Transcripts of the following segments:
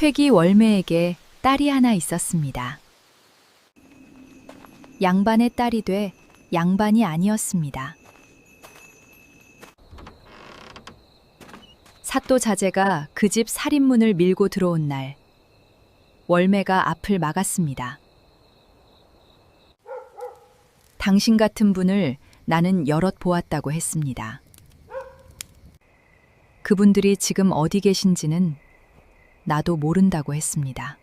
퇴기 월매에게 딸이 하나 있었습니다. 양반의 딸이 돼 양반이 아니었습니다. 사또 자제가 그 집 살인문을 밀고 들어온 날, 월매가 앞을 막았습니다. 당신 같은 분을 나는 여럿 보았다고 했습니다. 그분들이 지금 어디 계신지는 나도 모른다고 했습니다.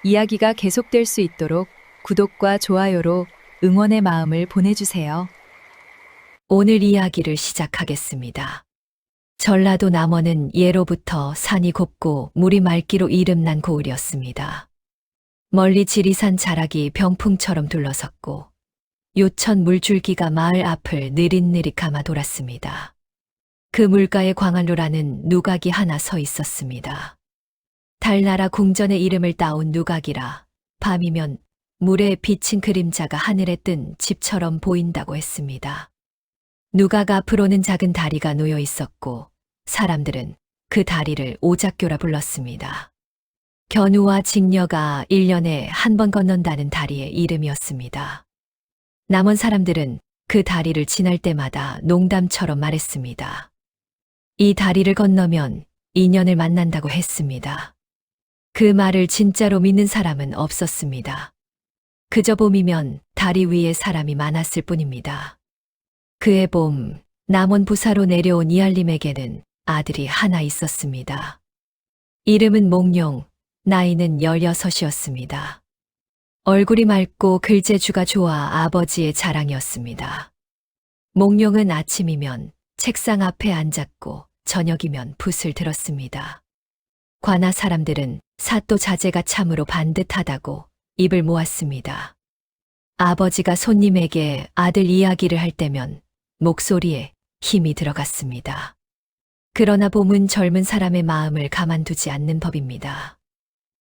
이야기가 계속될 수 있도록 구독과 좋아요로 응원의 마음을 보내주세요. 오늘 이야기를 시작하겠습니다. 전라도 남원은 예로부터 산이 곱고 물이 맑기로 이름난 고을이었습니다. 멀리 지리산 자락이 병풍처럼 둘러섰고 요천 물줄기가 마을 앞을 느릿느릿 감아 돌았습니다. 그 물가에 광안루라는 누각이 하나 서 있었습니다. 달나라 궁전의 이름을 따온 누각이라 밤이면 물에 비친 그림자가 하늘에 뜬 집처럼 보인다고 했습니다. 누각 앞으로는 작은 다리가 놓여 있었고 사람들은 그 다리를 오작교라 불렀습니다. 견우와 직녀가 1년에 한 번 건넌다는 다리의 이름이었습니다. 남원 사람들은 그 다리를 지날 때마다 농담처럼 말했습니다. 이 다리를 건너면 인연을 만난다고 했습니다. 그 말을 진짜로 믿는 사람은 없었습니다. 그저 봄이면 다리 위에 사람이 많았을 뿐입니다. 그해 봄, 남원 부사로 내려온 이할림에게는 아들이 하나 있었습니다. 이름은 몽룡, 나이는 16이었습니다. 얼굴이 맑고 글재주가 좋아 아버지의 자랑이었습니다. 몽룡은 아침이면 책상 앞에 앉았고 저녁이면 붓을 들었습니다. 관아 사람들은 사또 자제가 참으로 반듯하다고 입을 모았습니다. 아버지가 손님에게 아들 이야기를 할 때면 목소리에 힘이 들어갔습니다. 그러나 봄은 젊은 사람의 마음을 가만두지 않는 법입니다.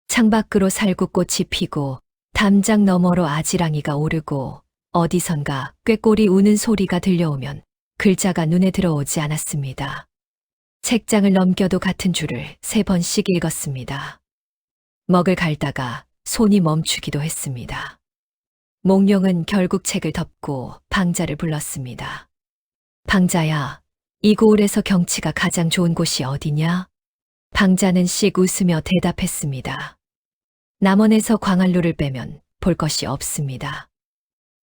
창밖으로 살구꽃이 피고 담장 너머로 아지랑이가 오르고 어디선가 꾀꼬리 우는 소리가 들려오면 글자가 눈에 들어오지 않았습니다. 책장을 넘겨도 같은 줄을 3번씩 읽었습니다. 먹을 갈다가 손이 멈추기도 했습니다. 몽룡은 결국 책을 덮고 방자를 불렀습니다. 방자야, 이 고을에서 경치가 가장 좋은 곳이 어디냐? 방자는 씩 웃으며 대답했습니다. 남원에서 광안루를 빼면 볼 것이 없습니다.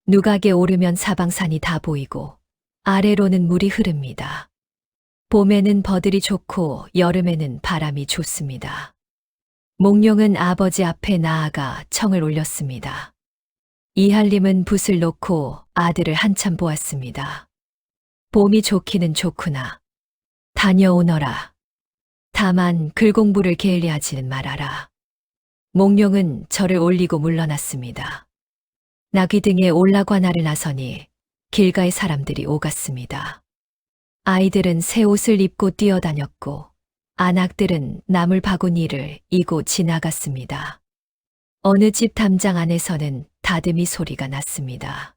누각에 오르면 사방산이 다 보이고 아래로는 물이 흐릅니다. 봄에는 버들이 좋고 여름에는 바람이 좋습니다. 몽룡은 아버지 앞에 나아가 청을 올렸습니다. 이할림은 붓을 놓고 아들을 한참 보았습니다. 봄이 좋기는 좋구나. 다녀오너라. 다만 글 공부를 게을리하지는 말아라. 몽룡은 절을 올리고 물러났습니다. 나귀 등에 올라관할을 나서니 길가의 사람들이 오갔습니다. 아이들은 새 옷을 입고 뛰어다녔고 안악들은 나물 바구니를 이고 지나갔습니다. 어느 집 담장 안에서는 다듬이 소리가 났습니다.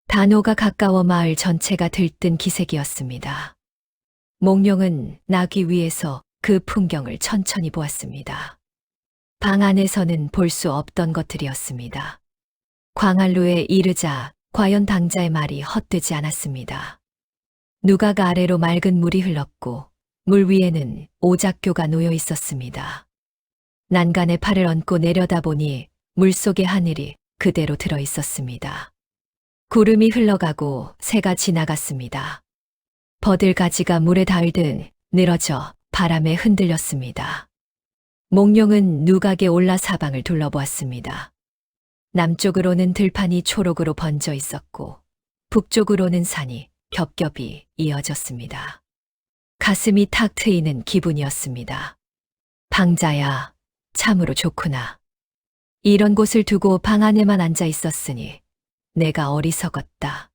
단오가 가까워 마을 전체가 들뜬 기색이었습니다. 몽룡은 나귀 위에서 그 풍경을 천천히 보았습니다. 방 안에서는 볼 수 없던 것들이었습니다. 광안루에 이르자 과연 방자의 말이 헛되지 않았습니다. 누각 아래로 맑은 물이 흘렀고 물 위에는 오작교가 놓여 있었습니다. 난간에 팔을 얹고 내려다보니 물속의 하늘이 그대로 들어 있었습니다. 구름이 흘러가고 새가 지나갔습니다. 버들가지가 물에 닿을듯 늘어져 바람에 흔들렸습니다. 몽룡은 누각에 올라 사방을 둘러보았습니다. 남쪽으로는 들판이 초록으로 번져 있었고 북쪽으로는 산이 겹겹이 이어졌습니다. 가슴이 탁 트이는 기분이었습니다. 방자야, 참으로 좋구나. 이런 곳을 두고 방 안에만 앉아 있었으니 내가 어리석었다.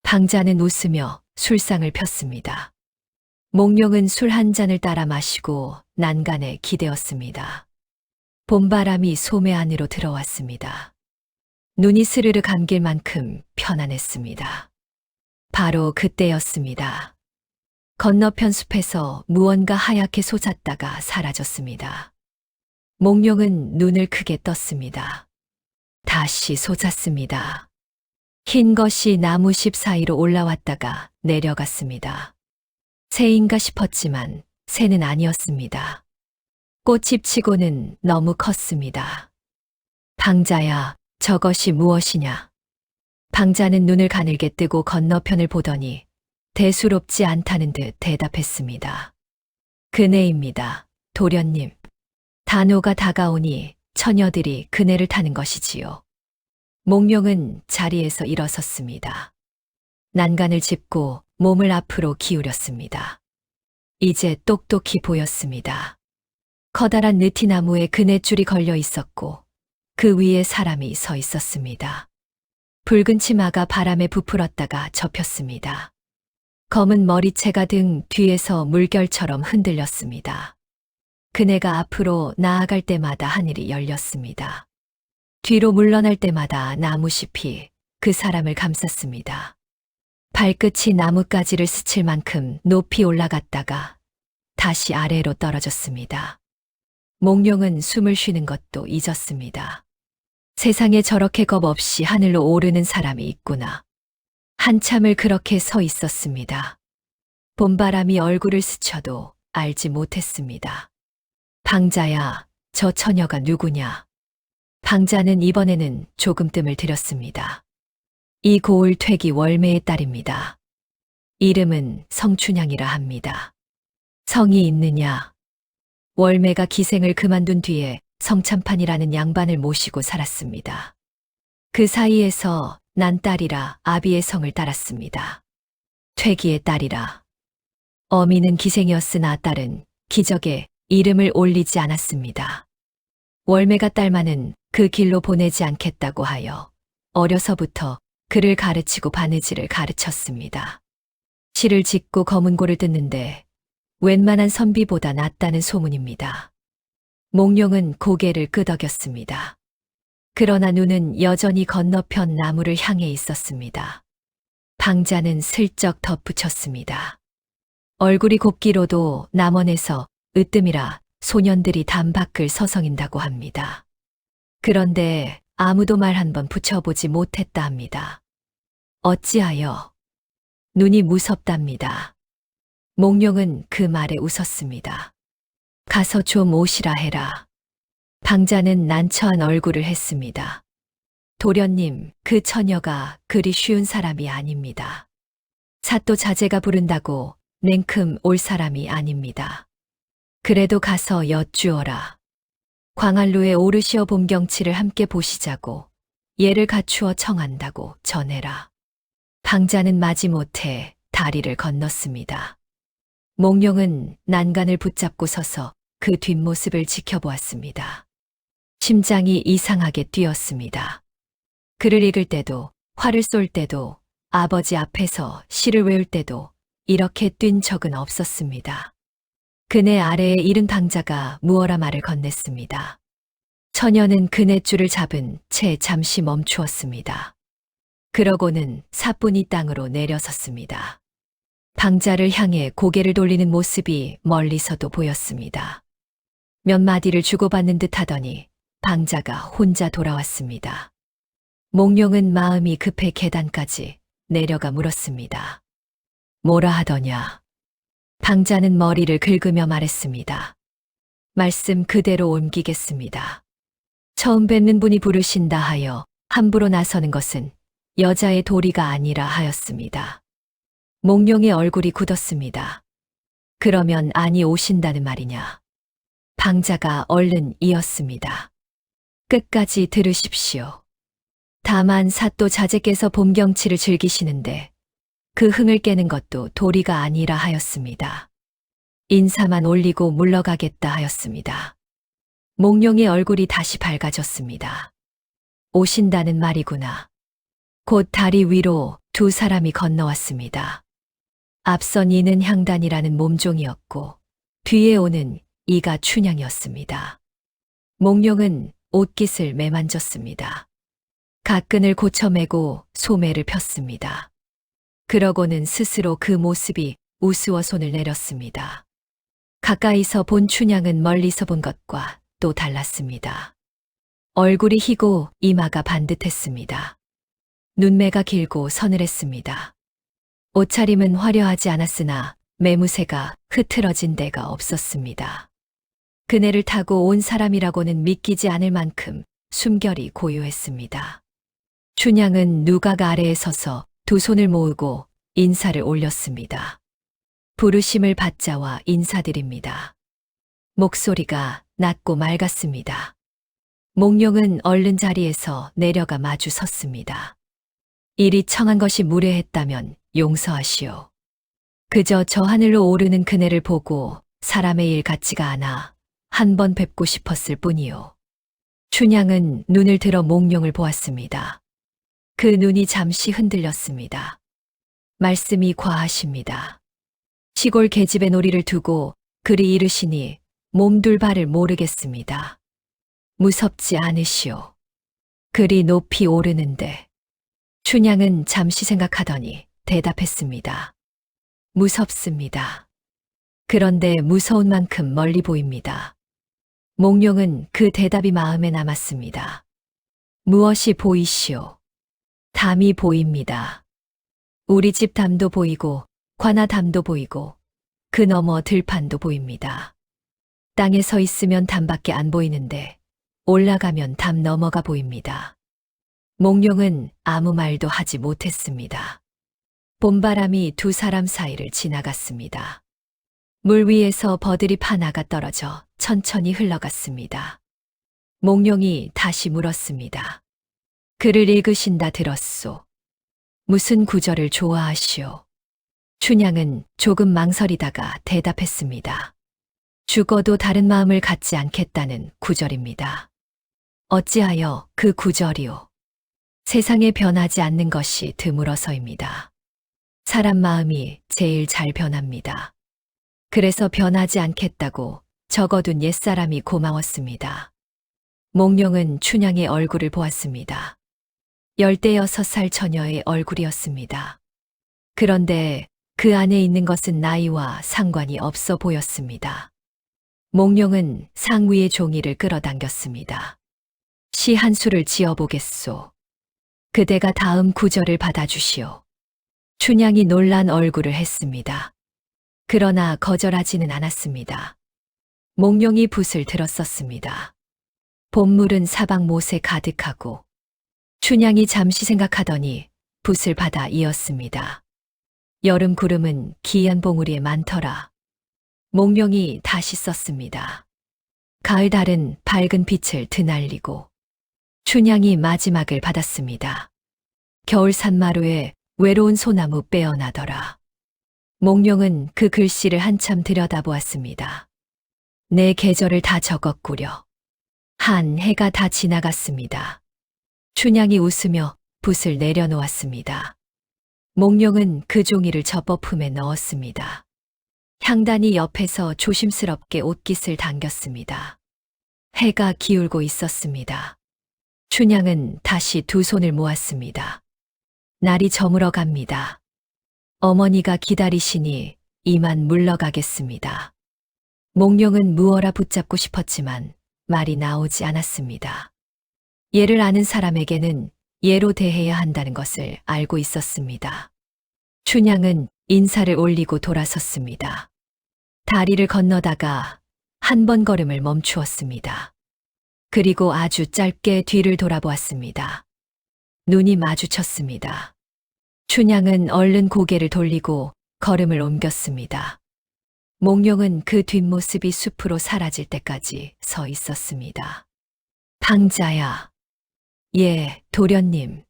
방자는 웃으며 술상을 폈습니다. 몽룡은 술 한 잔을 따라 마시고 난간에 기대었습니다. 봄바람이 소매 안으로 들어왔습니다. 눈이 스르르 감길 만큼 편안했습니다. 바로 그때였습니다. 건너편 숲에서 무언가 하얗게 솟았다가 사라졌습니다. 몽룡은 눈을 크게 떴습니다. 다시 솟았습니다. 흰 것이 나무십 사이로 올라왔다가 내려갔습니다. 새인가 싶었지만 새는 아니었습니다. 꽃잎치고는 너무 컸습니다. 방자야, 저것이 무엇이냐? 방자는 눈을 가늘게 뜨고 건너편을 보더니 대수롭지 않다는 듯 대답했습니다. 그네입니다. 도련님. 단오가 다가오니 처녀들이 그네를 타는 것이지요. 몽룡은 자리에서 일어섰습니다. 난간을 짚고 몸을 앞으로 기울였습니다. 이제 똑똑히 보였습니다. 커다란 느티나무에 그네줄이 걸려 있었고 그 위에 사람이 서 있었습니다. 붉은 치마가 바람에 부풀었다가 접혔습니다. 검은 머리채가 등 뒤에서 물결처럼 흔들렸습니다. 그네가 앞으로 나아갈 때마다 하늘이 열렸습니다. 뒤로 물러날 때마다 나무잎이 그 사람을 감쌌습니다. 발끝이 나뭇가지를 스칠 만큼 높이 올라갔다가 다시 아래로 떨어졌습니다. 몽룡은 숨을 쉬는 것도 잊었습니다. 세상에 저렇게 겁 없이 하늘로 오르는 사람이 있구나. 한참을 그렇게 서 있었습니다. 봄바람이 얼굴을 스쳐도 알지 못했습니다. 방자야, 저 처녀가 누구냐? 방자는 이번에는 조금 뜸을 들였습니다. 이 고을 퇴기 월매의 딸입니다. 이름은 성춘향이라 합니다. 성이 있느냐? 월매가 기생을 그만둔 뒤에 성참판이라는 양반을 모시고 살았습니다. 그 사이에서 난 딸이라 아비의 성을 따랐습니다. 퇴기의 딸이라. 어미는 기생이었으나 딸은 기적에 이름을 올리지 않았습니다. 월매가 딸만은 그 길로 보내지 않겠다고 하여 어려서부터 그를 가르치고 바느질을 가르쳤습니다. 실을 짓고 검은고를 뜯는데 웬만한 선비보다 낫다는 소문입니다. 몽룡은 고개를 끄덕였습니다. 그러나 눈은 여전히 건너편 나무를 향해 있었습니다. 방자는 슬쩍 덧붙였습니다. 얼굴이 곱기로도 남원에서 으뜸이라 소년들이 담 밖을 서성인다고 합니다. 그런데 아무도 말 한 번 붙여보지 못했다 합니다. 어찌하여? 눈이 무섭답니다. 몽룡은 그 말에 웃었습니다. 가서 좀 오시라 해라. 방자는 난처한 얼굴을 했습니다. 도련님, 그 처녀가 그리 쉬운 사람이 아닙니다. 사또 자제가 부른다고 냉큼 올 사람이 아닙니다. 그래도 가서 여쭈어라. 광안루에 오르시어 봄경치를 함께 보시자고 예를 갖추어 청한다고 전해라. 방자는 마지못해 다리를 건넜습니다. 몽룡은 난간을 붙잡고 서서 그 뒷모습을 지켜보았습니다. 심장이 이상하게 뛰었습니다. 글을 읽을 때도, 화를 쏠 때도, 아버지 앞에서 시를 외울 때도 이렇게 뛴 적은 없었습니다. 그네 아래에 이른 방자가 무어라 말을 건넸습니다. 처녀는 그네 줄을 잡은 채 잠시 멈추었습니다. 그러고는 사뿐히 땅으로 내려섰습니다. 방자를 향해 고개를 돌리는 모습이 멀리서도 보였습니다. 몇 마디를 주고받는 듯 하더니 방자가 혼자 돌아왔습니다. 몽룡은 마음이 급해 계단까지 내려가 물었습니다. 뭐라 하더냐? 방자는 머리를 긁으며 말했습니다. 말씀 그대로 옮기겠습니다. 처음 뵙는 분이 부르신다 하여 함부로 나서는 것은 여자의 도리가 아니라 하였습니다. 몽룡의 얼굴이 굳었습니다. 그러면 아니 오신다는 말이냐? 방자가 얼른 이었습니다. 끝까지 들으십시오. 다만 사또 자제께서 봄경치를 즐기시는데 그 흥을 깨는 것도 도리가 아니라 하였습니다. 인사만 올리고 물러가겠다 하였습니다. 몽룡의 얼굴이 다시 밝아졌습니다. 오신다는 말이구나. 곧 다리 위로 두 사람이 건너왔습니다. 앞선 이는 향단이라는 몸종이었고 뒤에 오는 이가 춘향이었습니다. 몽룡은 옷깃을 매만졌습니다. 갓끈을 고쳐매고 소매를 폈습니다. 그러고는 스스로 그 모습이 우스워 손을 내렸습니다. 가까이서 본 춘향은 멀리서 본 것과 또 달랐습니다. 얼굴이 희고 이마가 반듯했습니다. 눈매가 길고 서늘했습니다. 옷차림은 화려하지 않았으나 매무새가 흐트러진 데가 없었습니다. 그네를 타고 온 사람이라고는 믿기지 않을 만큼 숨결이 고요했습니다. 춘향은 누각 아래에 서서 두 손을 모으고 인사를 올렸습니다. 부르심을 받자와 인사드립니다. 목소리가 낮고 맑았습니다. 몽룡은 얼른 자리에서 내려가 마주 섰습니다. 일이 청한 것이 무례했다면 용서하시오. 그저 저 하늘로 오르는 그네를 보고 사람의 일 같지가 않아 한 번 뵙고 싶었을 뿐이요. 춘향은 눈을 들어 몽룡을 보았습니다. 그 눈이 잠시 흔들렸습니다. 말씀이 과하십니다. 시골 계집의 놀이를 두고 그리 이르시니 몸둘 바를 모르겠습니다. 무섭지 않으시오. 그리 높이 오르는데. 춘향은 잠시 생각하더니 대답했습니다. 무섭습니다. 그런데 무서운 만큼 멀리 보입니다. 몽룡은 그 대답이 마음에 남았습니다. 무엇이 보이시오? 담이 보입니다. 우리 집 담도 보이고 관아 담도 보이고 그 너머 들판도 보입니다. 땅에 서 있으면 담밖에 안 보이는데 올라가면 담 너머가 보입니다. 몽룡은 아무 말도 하지 못했습니다. 봄바람이 두 사람 사이를 지나갔습니다. 물 위에서 버들이 하나가 떨어져 천천히 흘러갔습니다. 몽룡이 다시 물었습니다. 글을 읽으신다 들었소. 무슨 구절을 좋아하시오? 춘향은 조금 망설이다가 대답했습니다. 죽어도 다른 마음을 갖지 않겠다는 구절입니다. 어찌하여 그 구절이오? 세상에 변하지 않는 것이 드물어서입니다. 사람 마음이 제일 잘 변합니다. 그래서 변하지 않겠다고 적어둔 옛사람이 고마웠습니다. 몽룡은 춘향의 얼굴을 보았습니다. 16살 처녀의 얼굴이었습니다. 그런데 그 안에 있는 것은 나이와 상관이 없어 보였습니다. 몽룡은 상위의 종이를 끌어당겼습니다. 시 한 수를 지어보겠소. 그대가 다음 구절을 받아주시오. 춘향이 놀란 얼굴을 했습니다. 그러나 거절하지는 않았습니다. 몽룡이 붓을 들었었습니다. 봄물은 사방 못에 가득하고 춘향이 잠시 생각하더니 붓을 받아 이었습니다. 여름 구름은 기연 봉우리에 많더라. 몽룡이 다시 썼습니다. 가을 달은 밝은 빛을 드날리고 춘향이 마지막을 받았습니다. 겨울 산마루에 외로운 소나무 빼어나더라. 몽룡은 그 글씨를 한참 들여다보았습니다. 내 계절을 다 적었구려. 한 해가 다 지나갔습니다. 춘향이 웃으며 붓을 내려놓았습니다. 몽룡은 그 종이를 젖버품에 넣었습니다. 향단이 옆에서 조심스럽게 옷깃을 당겼습니다. 해가 기울고 있었습니다. 춘향은 다시 두 손을 모았습니다. 날이 저물어 갑니다. 어머니가 기다리시니 이만 물러가겠습니다. 몽룡은 무어라 붙잡고 싶었지만 말이 나오지 않았습니다. 예를 아는 사람에게는 예로 대해야 한다는 것을 알고 있었습니다. 춘향은 인사를 올리고 돌아섰습니다. 다리를 건너다가 한 번 걸음을 멈추었습니다. 그리고 아주 짧게 뒤를 돌아보았습니다. 눈이 마주쳤습니다. 춘향은 얼른 고개를 돌리고 걸음을 옮겼습니다. 몽룡은 그 뒷모습이 숲으로 사라질 때까지 서 있었습니다. 방자야. 예, 도련님.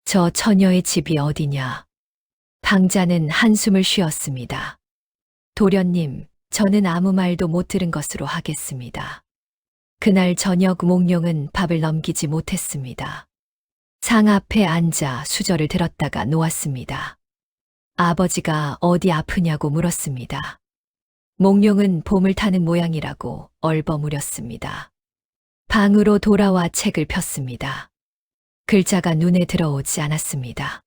저 처녀의 집이 어디냐? 방자는 한숨을 쉬었습니다. 도련님, 저는 아무 말도 못 들은 것으로 하겠습니다. 그날 저녁 몽룡은 밥을 넘기지 못했습니다. 상 앞에 앉아 수저를 들었다가 놓았습니다. 아버지가 어디 아프냐고 물었습니다. 몽룡은 봄을 타는 모양이라고 얼버무렸습니다. 방으로 돌아와 책을 폈습니다. 글자가 눈에 들어오지 않았습니다.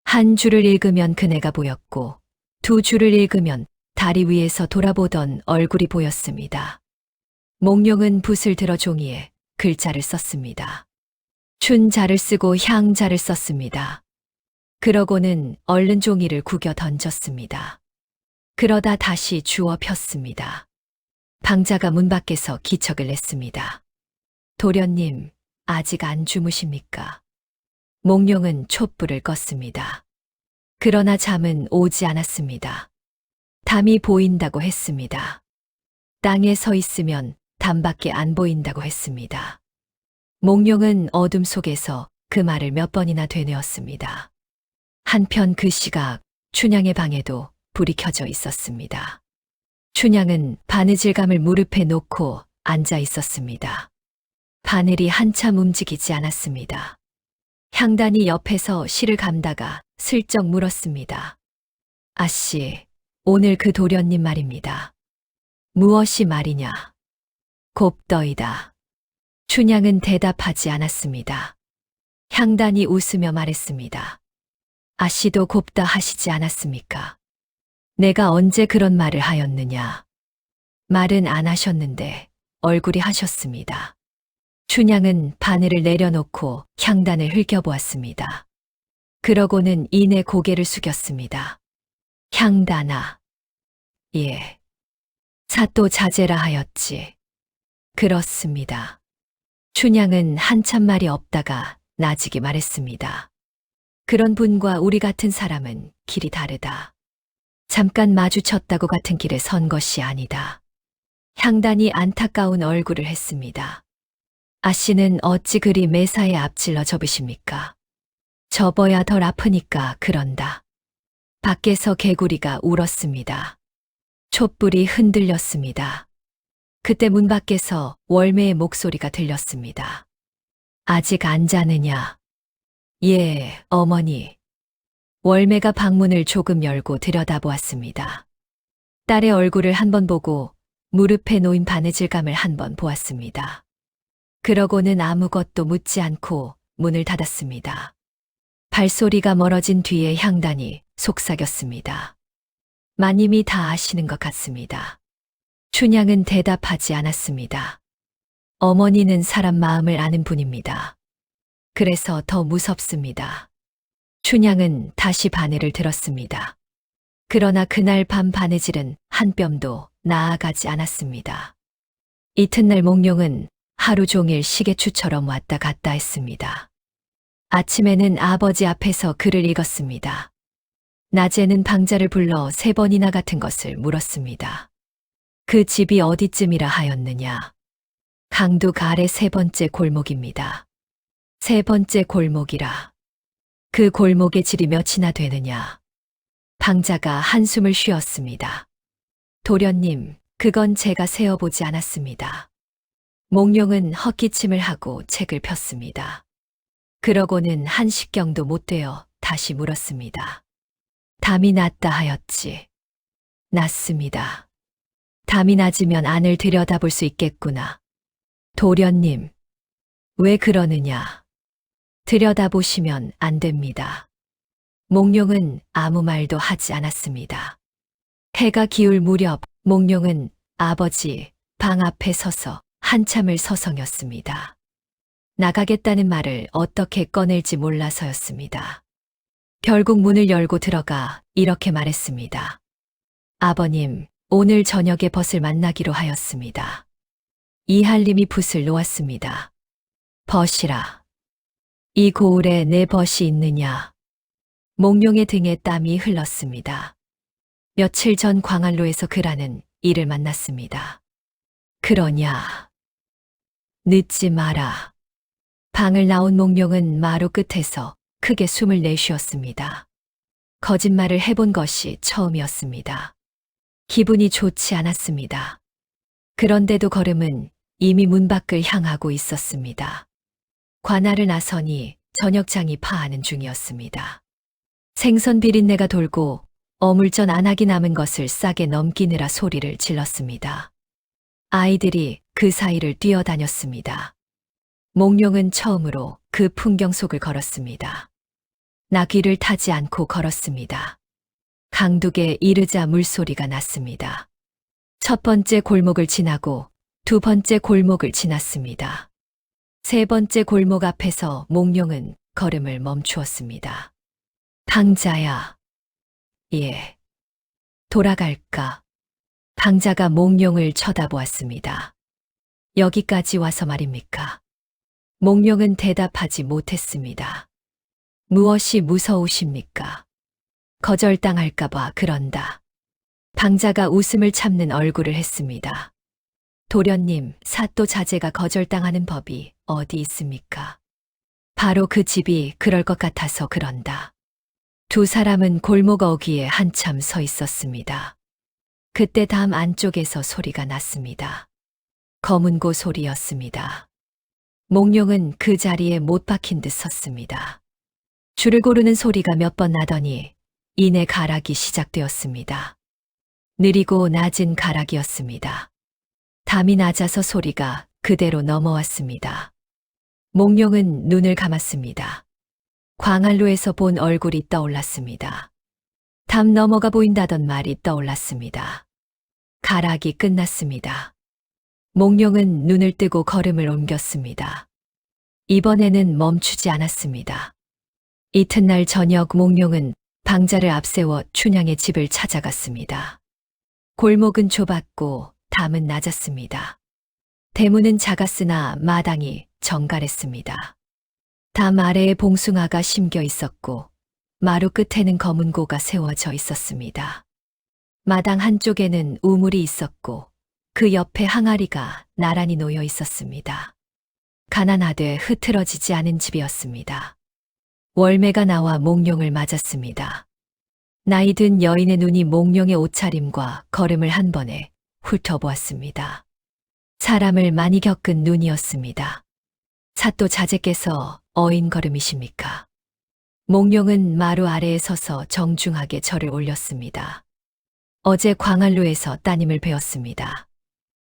한 줄을 읽으면 그네가 보였고 두 줄을 읽으면 다리 위에서 돌아보던 얼굴이 보였습니다. 몽룡은 붓을 들어 종이에 글자를 썼습니다. 춘자를 쓰고 향자를 썼습니다. 그러고는 얼른 종이를 구겨 던졌습니다. 그러다 다시 주워 폈습니다. 방자가 문 밖에서 기척을 냈습니다. 도련님, 아직 안 주무십니까? 몽룡은 촛불을 껐습니다. 그러나 잠은 오지 않았습니다. 담이 보인다고 했습니다. 땅에 서 있으면 담밖에 안 보인다고 했습니다. 몽룡은 어둠 속에서 그 말을 몇 번이나 되뇌었습니다. 한편 그 시각 춘향의 방에도 불이 켜져 있었습니다. 춘향은 바느질감을 무릎에 놓고 앉아 있었습니다. 바늘이 한참 움직이지 않았습니다. 향단이 옆에서 실을 감다가 슬쩍 물었습니다. 아씨, 오늘 그 도련님 말입니다. 무엇이 말이냐? 곱더이다. 춘향은 대답하지 않았습니다. 향단이 웃으며 말했습니다. 아씨도 곱다 하시지 않았습니까? 내가 언제 그런 말을 하였느냐? 말은 안 하셨는데 얼굴이 하셨습니다. 춘향은 바늘을 내려놓고 향단을 흘겨보았습니다. 그러고는 이내 고개를 숙였습니다. 향단아. 예. 사또 자제라 하였지. 그렇습니다. 춘향은 한참 말이 없다가 나직이 말했습니다. 그런 분과 우리 같은 사람은 길이 다르다. 잠깐 마주쳤다고 같은 길에 선 것이 아니다. 향단이 안타까운 얼굴을 했습니다. 아씨는 어찌 그리 매사에 앞질러 접으십니까? 접어야 덜 아프니까 그런다. 밖에서 개구리가 울었습니다. 촛불이 흔들렸습니다. 그때 문 밖에서 월매의 목소리가 들렸습니다. 아직 안 자느냐? 예, 어머니. 월매가 방문을 조금 열고 들여다보았습니다. 딸의 얼굴을 한번 보고 무릎에 놓인 바느질감을 한번 보았습니다. 그러고는 아무것도 묻지 않고 문을 닫았습니다. 발소리가 멀어진 뒤에 향단이 속삭였습니다. 마님이 다 아시는 것 같습니다. 춘향은 대답하지 않았습니다. 어머니는 사람 마음을 아는 분입니다. 그래서 더 무섭습니다. 춘향은 다시 바늘을 들었습니다. 그러나 그날 밤 바느질은 한 뼘도 나아가지 않았습니다. 이튿날 몽룡은 하루 종일 시계추처럼 왔다 갔다 했습니다. 아침에는 아버지 앞에서 글을 읽었습니다. 낮에는 방자를 불러 3번이나 같은 것을 물었습니다. 그 집이 어디쯤이라 하였느냐? 강두 가래 3번째 골목입니다. 3번째 골목이라. 그 골목의 질이 몇이나 되느냐? 방자가 한숨을 쉬었습니다. 도련님, 그건 제가 세어보지 않았습니다. 몽룡은 헛기침을 하고 책을 폈습니다. 그러고는 한식경도 못 되어 다시 물었습니다. 담이 났다 하였지. 났습니다. 담이 낮으면 안을 들여다볼 수 있겠구나. 도련님, 왜 그러느냐? 들여다보시면 안 됩니다. 몽룡은 아무 말도 하지 않았습니다. 해가 기울 무렵 몽룡은 아버지 방 앞에 서서 한참을 서성였습니다. 나가겠다는 말을 어떻게 꺼낼지 몰라서였습니다. 결국 문을 열고 들어가 이렇게 말했습니다. 아버님, 오늘 저녁에 벗을 만나기로 하였습니다. 이할림이 붓을 놓았습니다. 벗이라. 이 고을에 내 벗이 있느냐? 몽룡의 등에 땀이 흘렀습니다. 며칠 전 광안로에서 그라는 이를 만났습니다. 그러냐? 늦지 마라. 방을 나온 몽룡은 마루 끝에서 크게 숨을 내쉬었습니다. 거짓말을 해본 것이 처음이었습니다. 기분이 좋지 않았습니다. 그런데도 걸음은 이미 문 밖을 향하고 있었습니다. 관아를 나서니 저녁장이 파하는 중이었습니다. 생선 비린내가 돌고 어물전 안하기 남은 것을 싸게 넘기느라 소리를 질렀습니다. 아이들이 그 사이를 뛰어다녔습니다. 몽룡은 처음으로 그 풍경 속을 걸었습니다. 나귀를 타지 않고 걸었습니다. 강둑에 이르자 물소리가 났습니다. 첫 번째 골목을 지나고 두 번째 골목을 지났습니다. 세 번째 골목 앞에서 몽룡은 걸음을 멈추었습니다. 방자야. 예. 돌아갈까? 방자가 몽룡을 쳐다보았습니다. 여기까지 와서 말입니까? 몽룡은 대답하지 못했습니다. 무엇이 무서우십니까? 거절당할까봐 그런다. 방자가 웃음을 참는 얼굴을 했습니다. 도련님, 사또 자제가 거절당하는 법이 어디 있습니까? 바로 그 집이 그럴 것 같아서 그런다. 두 사람은 골목 어귀에 한참 서 있었습니다. 그때 담 안쪽에서 소리가 났습니다. 검은고 소리였습니다. 몽룡은 그 자리에 못 박힌 듯 섰습니다. 줄을 고르는 소리가 몇 번 나더니 이내 가락이 시작되었습니다. 느리고 낮은 가락이었습니다. 담이 낮아서 소리가 그대로 넘어왔습니다. 몽룡은 눈을 감았습니다. 광안루에서 본 얼굴이 떠올랐습니다. 담 넘어가 보인다던 말이 떠올랐습니다. 가락이 끝났습니다. 몽룡은 눈을 뜨고 걸음을 옮겼습니다. 이번에는 멈추지 않았습니다. 이튿날 저녁 몽룡은 방자를 앞세워 춘향의 집을 찾아갔습니다. 골목은 좁았고 담은 낮았습니다. 대문은 작았으나 마당이 정갈했습니다. 담 아래에 봉숭아가 심겨 있었고 마루 끝에는 검은 고가 세워져 있었습니다. 마당 한쪽에는 우물이 있었고 그 옆에 항아리가 나란히 놓여 있었습니다. 가난하되 흐트러지지 않은 집이었습니다. 월매가 나와 몽룡을 맞았습니다. 나이든 여인의 눈이 몽룡의 옷차림과 걸음을 한 번에 훑어보았습니다. 사람을 많이 겪은 눈이었습니다. 사또 자제께서 어인 걸음이십니까? 몽룡은 마루 아래에 서서 정중하게 절을 올렸습니다. 어제 광안루에서 따님을 뵈었습니다.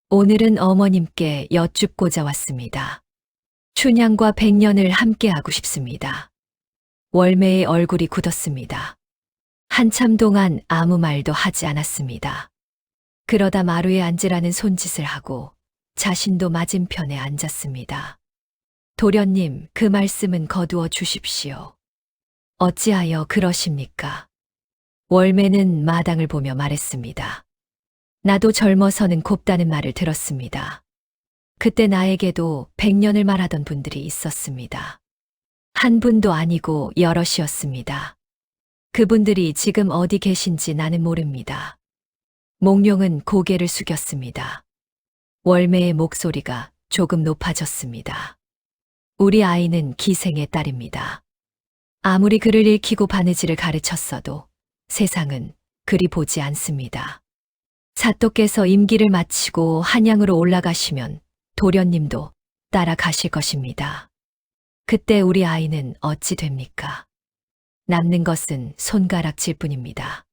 오늘은 어머님께 여쭙고자 왔습니다. 춘향과 100년을 함께하고 싶습니다. 월매의 얼굴이 굳었습니다. 한참 동안 아무 말도 하지 않았습니다. 그러다 마루에 앉으라는 손짓을 하고 자신도 맞은편에 앉았습니다. 도련님, 그 말씀은 거두어 주십시오. 어찌하여 그러십니까? 월매는 마당을 보며 말했습니다. 나도 젊어서는 곱다는 말을 들었습니다. 그때 나에게도 100년을 말하던 분들이 있었습니다. 한 분도 아니고 여럿이었습니다. 그분들이 지금 어디 계신지 나는 모릅니다. 몽룡은 고개를 숙였습니다. 월매의 목소리가 조금 높아졌습니다. 우리 아이는 기생의 딸입니다. 아무리 글을 읽히고 바느질을 가르쳤어도 세상은 그리 보지 않습니다. 사또께서 임기를 마치고 한양으로 올라가시면 도련님도 따라가실 것입니다. 그때 우리 아이는 어찌 됩니까? 남는 것은 손가락질 뿐입니다.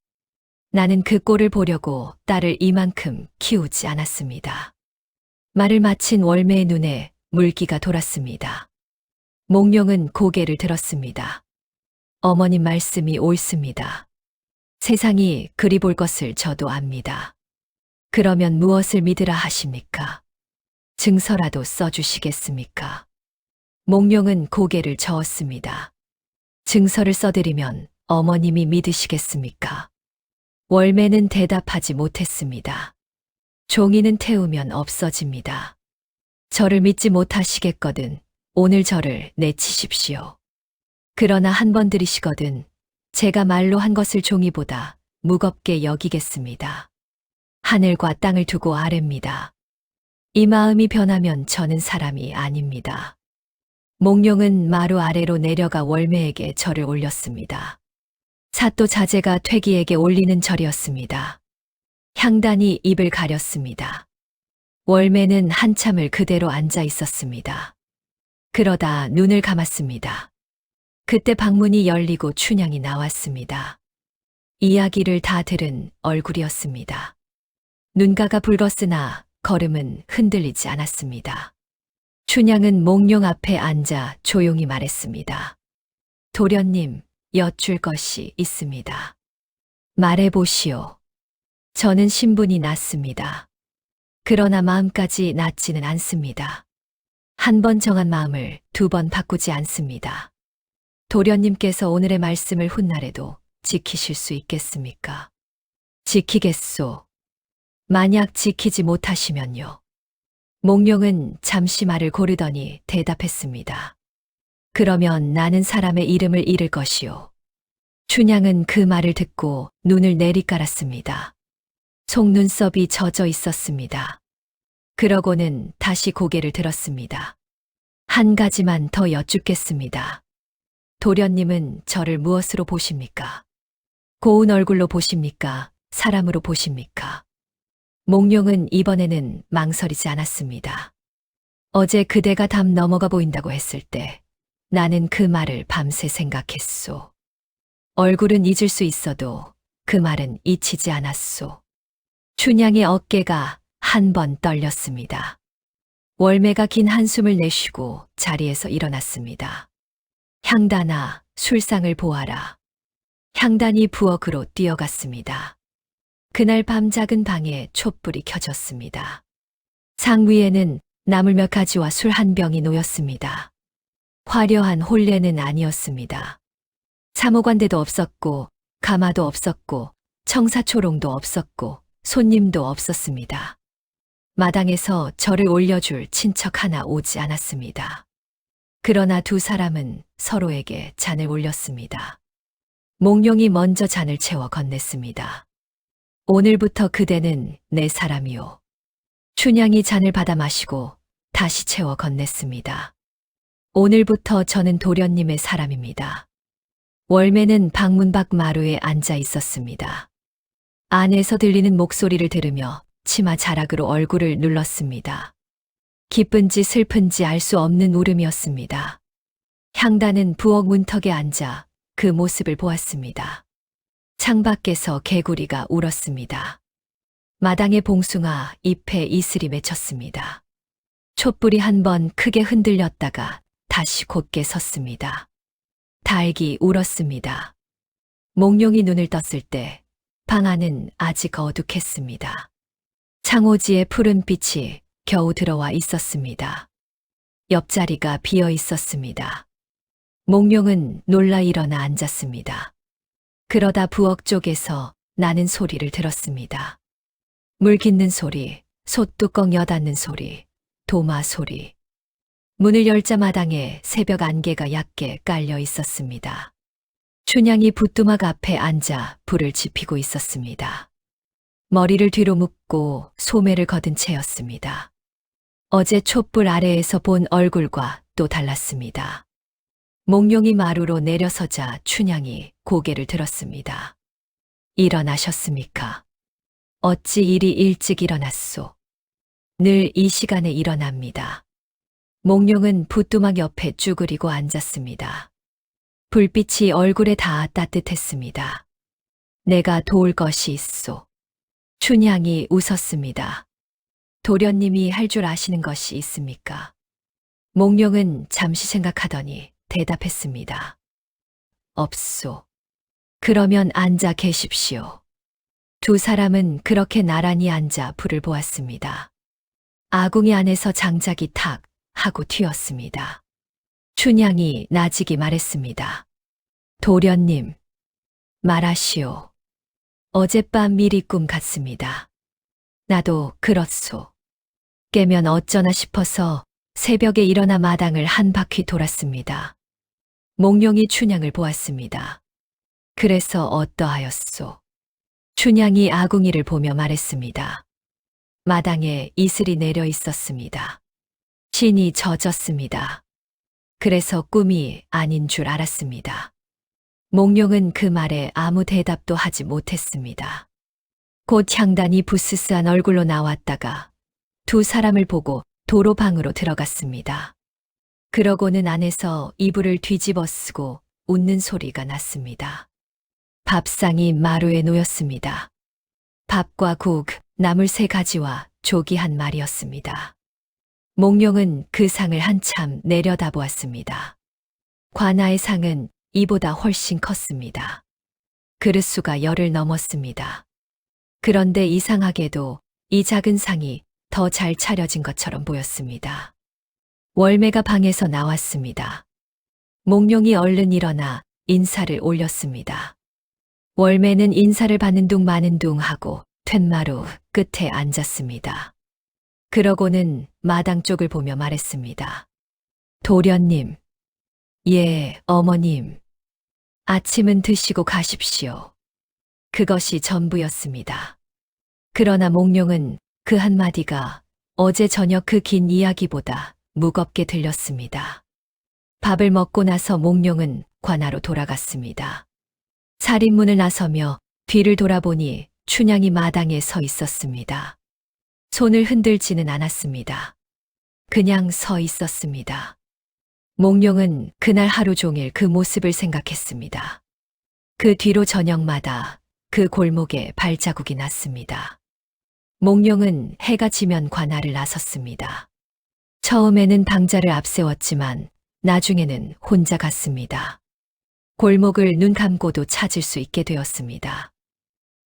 나는 그 꼴을 보려고 딸을 이만큼 키우지 않았습니다. 말을 마친 월매의 눈에 물기가 돌았습니다. 몽룡은 고개를 들었습니다. 어머님 말씀이 옳습니다. 세상이 그리 볼 것을 저도 압니다. 그러면 무엇을 믿으라 하십니까? 증서라도 써주시겠습니까? 몽룡은 고개를 저었습니다. 증서를 써드리면 어머님이 믿으시겠습니까? 월매는 대답하지 못했습니다. 종이는 태우면 없어집니다. 저를 믿지 못하시겠거든 오늘 저를 내치십시오. 그러나 한 번 들이시거든 제가 말로 한 것을 종이보다 무겁게 여기겠습니다. 하늘과 땅을 두고 아래입니다. 이 마음이 변하면 저는 사람이 아닙니다. 몽룡은 마루 아래로 내려가 월매에게 절을 올렸습니다. 사또 자제가 퇴기에게 올리는 절이었습니다. 향단이 입을 가렸습니다. 월매는 한참을 그대로 앉아 있었습니다. 그러다 눈을 감았습니다. 그때 방문이 열리고 춘향이 나왔습니다. 이야기를 다 들은 얼굴이었습니다. 눈가가 붉었으나 걸음은 흔들리지 않았습니다. 춘향은 몽룡 앞에 앉아 조용히 말했습니다. 도련님, 여쭐 것이 있습니다. 말해보시오. 저는 신분이 낮습니다. 그러나 마음까지 낮지는 않습니다. 한 번 정한 마음을 두 번 바꾸지 않습니다. 도련님께서 오늘의 말씀을 훗날에도 지키실 수 있겠습니까? 지키겠소. 만약 지키지 못하시면요. 몽룡은 잠시 말을 고르더니 대답했습니다. 그러면 나는 사람의 이름을 잃을 것이요. 춘향은 그 말을 듣고 눈을 내리깔았습니다. 속눈썹이 젖어 있었습니다. 그러고는 다시 고개를 들었습니다. 한 가지만 더 여쭙겠습니다. 도련님은 저를 무엇으로 보십니까? 고운 얼굴로 보십니까? 사람으로 보십니까? 몽룡은 이번에는 망설이지 않았습니다. 어제 그대가 담 넘어가 보인다고 했을 때 나는 그 말을 밤새 생각했소. 얼굴은 잊을 수 있어도 그 말은 잊히지 않았소. 춘향의 어깨가 한 번 떨렸습니다. 월매가 긴 한숨을 내쉬고 자리에서 일어났습니다. 향단아, 술상을 보아라. 향단이 부엌으로 뛰어갔습니다. 그날 밤 작은 방에 촛불이 켜졌습니다. 상 위에는 나물 몇 가지와 술 한 병이 놓였습니다. 화려한 혼례는 아니었습니다. 사모관대도 없었고, 가마도 없었고, 청사초롱도 없었고, 손님도 없었습니다. 마당에서 저를 올려줄 친척 하나 오지 않았습니다. 그러나 두 사람은 서로에게 잔을 올렸습니다. 몽룡이 먼저 잔을 채워 건넸습니다. 오늘부터 그대는 내 사람이요. 춘향이 잔을 받아 마시고 다시 채워 건넸습니다. 오늘부터 저는 도련님의 사람입니다. 월매는 방문 밖 마루에 앉아 있었습니다. 안에서 들리는 목소리를 들으며 치마 자락으로 얼굴을 눌렀습니다. 기쁜지 슬픈지 알 수 없는 울음이었습니다. 향단은 부엌 문턱에 앉아 그 모습을 보았습니다. 창밖에서 개구리가 울었습니다. 마당의 봉숭아 잎에 이슬이 맺혔습니다. 촛불이 한 번 크게 흔들렸다가 다시 곧게 섰습니다. 닭이 울었습니다. 몽룡이 눈을 떴을 때 방 안은 아직 어둑했습니다. 창호지의 푸른 빛이 겨우 들어와 있었습니다. 옆자리가 비어 있었습니다. 몽룡은 놀라 일어나 앉았습니다. 그러다 부엌 쪽에서 나는 소리를 들었습니다. 물 깃는 소리, 솥뚜껑 여닫는 소리, 도마 소리. 문을 열자 마당에 새벽 안개가 얕게 깔려 있었습니다. 춘향이 붓두막 앞에 앉아 불을 지피고 있었습니다. 머리를 뒤로 묶고 소매를 거둔 채였습니다. 어제 촛불 아래에서 본 얼굴과 또 달랐습니다. 몽룡이 마루로 내려서자 춘향이 고개를 들었습니다. 일어나셨습니까? 어찌 이리 일찍 일어났소? 늘 이 시간에 일어납니다. 몽룡은 붓두막 옆에 쭈그리고 앉았습니다. 불빛이 얼굴에 닿아 따뜻했습니다. 내가 도울 것이 있소. 춘향이 웃었습니다. 도련님이 할 줄 아시는 것이 있습니까? 몽룡은 잠시 생각하더니 대답했습니다. 없소. 그러면 앉아 계십시오. 두 사람은 그렇게 나란히 앉아 불을 보았습니다. 아궁이 안에서 장작이 탁 하고 튀었습니다. 춘향이 나직이 말했습니다. 도련님, 말하시오. 어젯밤 미리 꿈 같습니다. 나도 그렇소. 깨면 어쩌나 싶어서 새벽에 일어나 마당을 한 바퀴 돌았습니다. 몽룡이 춘향을 보았습니다. 그래서 어떠하였소? 춘향이 아궁이를 보며 말했습니다. 마당에 이슬이 내려 있었습니다. 신이 젖었습니다. 그래서 꿈이 아닌 줄 알았습니다. 몽룡은 그 말에 아무 대답도 하지 못했습니다. 곧 향단이 부스스한 얼굴로 나왔다가 두 사람을 보고 도로 방으로 들어갔습니다. 그러고는 안에서 이불을 뒤집어 쓰고 웃는 소리가 났습니다. 밥상이 마루에 놓였습니다. 밥과 국, 나물 3가지와 조기 한 마리였습니다. 몽룡은 그 상을 한참 내려다보았습니다. 관아의 상은 이보다 훨씬 컸습니다. 그릇수가 열을 넘었습니다. 그런데 이상하게도 이 작은 상이 더 잘 차려진 것처럼 보였습니다. 월매가 방에서 나왔습니다. 몽룡이 얼른 일어나 인사를 올렸습니다. 월매는 인사를 받는 둥 마는 둥 하고 툇마루 끝에 앉았습니다. 그러고는 마당 쪽을 보며 말했습니다. 도련님. 예, 어머님. 아침은 드시고 가십시오. 그것이 전부였습니다. 그러나 몽룡은 그 한마디가 어제 저녁 그 긴 이야기보다 무겁게 들렸습니다. 밥을 먹고 나서 몽룡은 관아로 돌아갔습니다. 살인문을 나서며 뒤를 돌아보니 춘향이 마당에 서 있었습니다. 손을 흔들지는 않았습니다. 그냥 서 있었습니다. 몽룡은 그날 하루 종일 그 모습을 생각했습니다. 그 뒤로 저녁마다 그 골목에 발자국이 났습니다. 몽룡은 해가 지면 관아를 나섰습니다. 처음에는 방자를 앞세웠지만 나중에는 혼자 갔습니다. 골목을 눈 감고도 찾을 수 있게 되었습니다.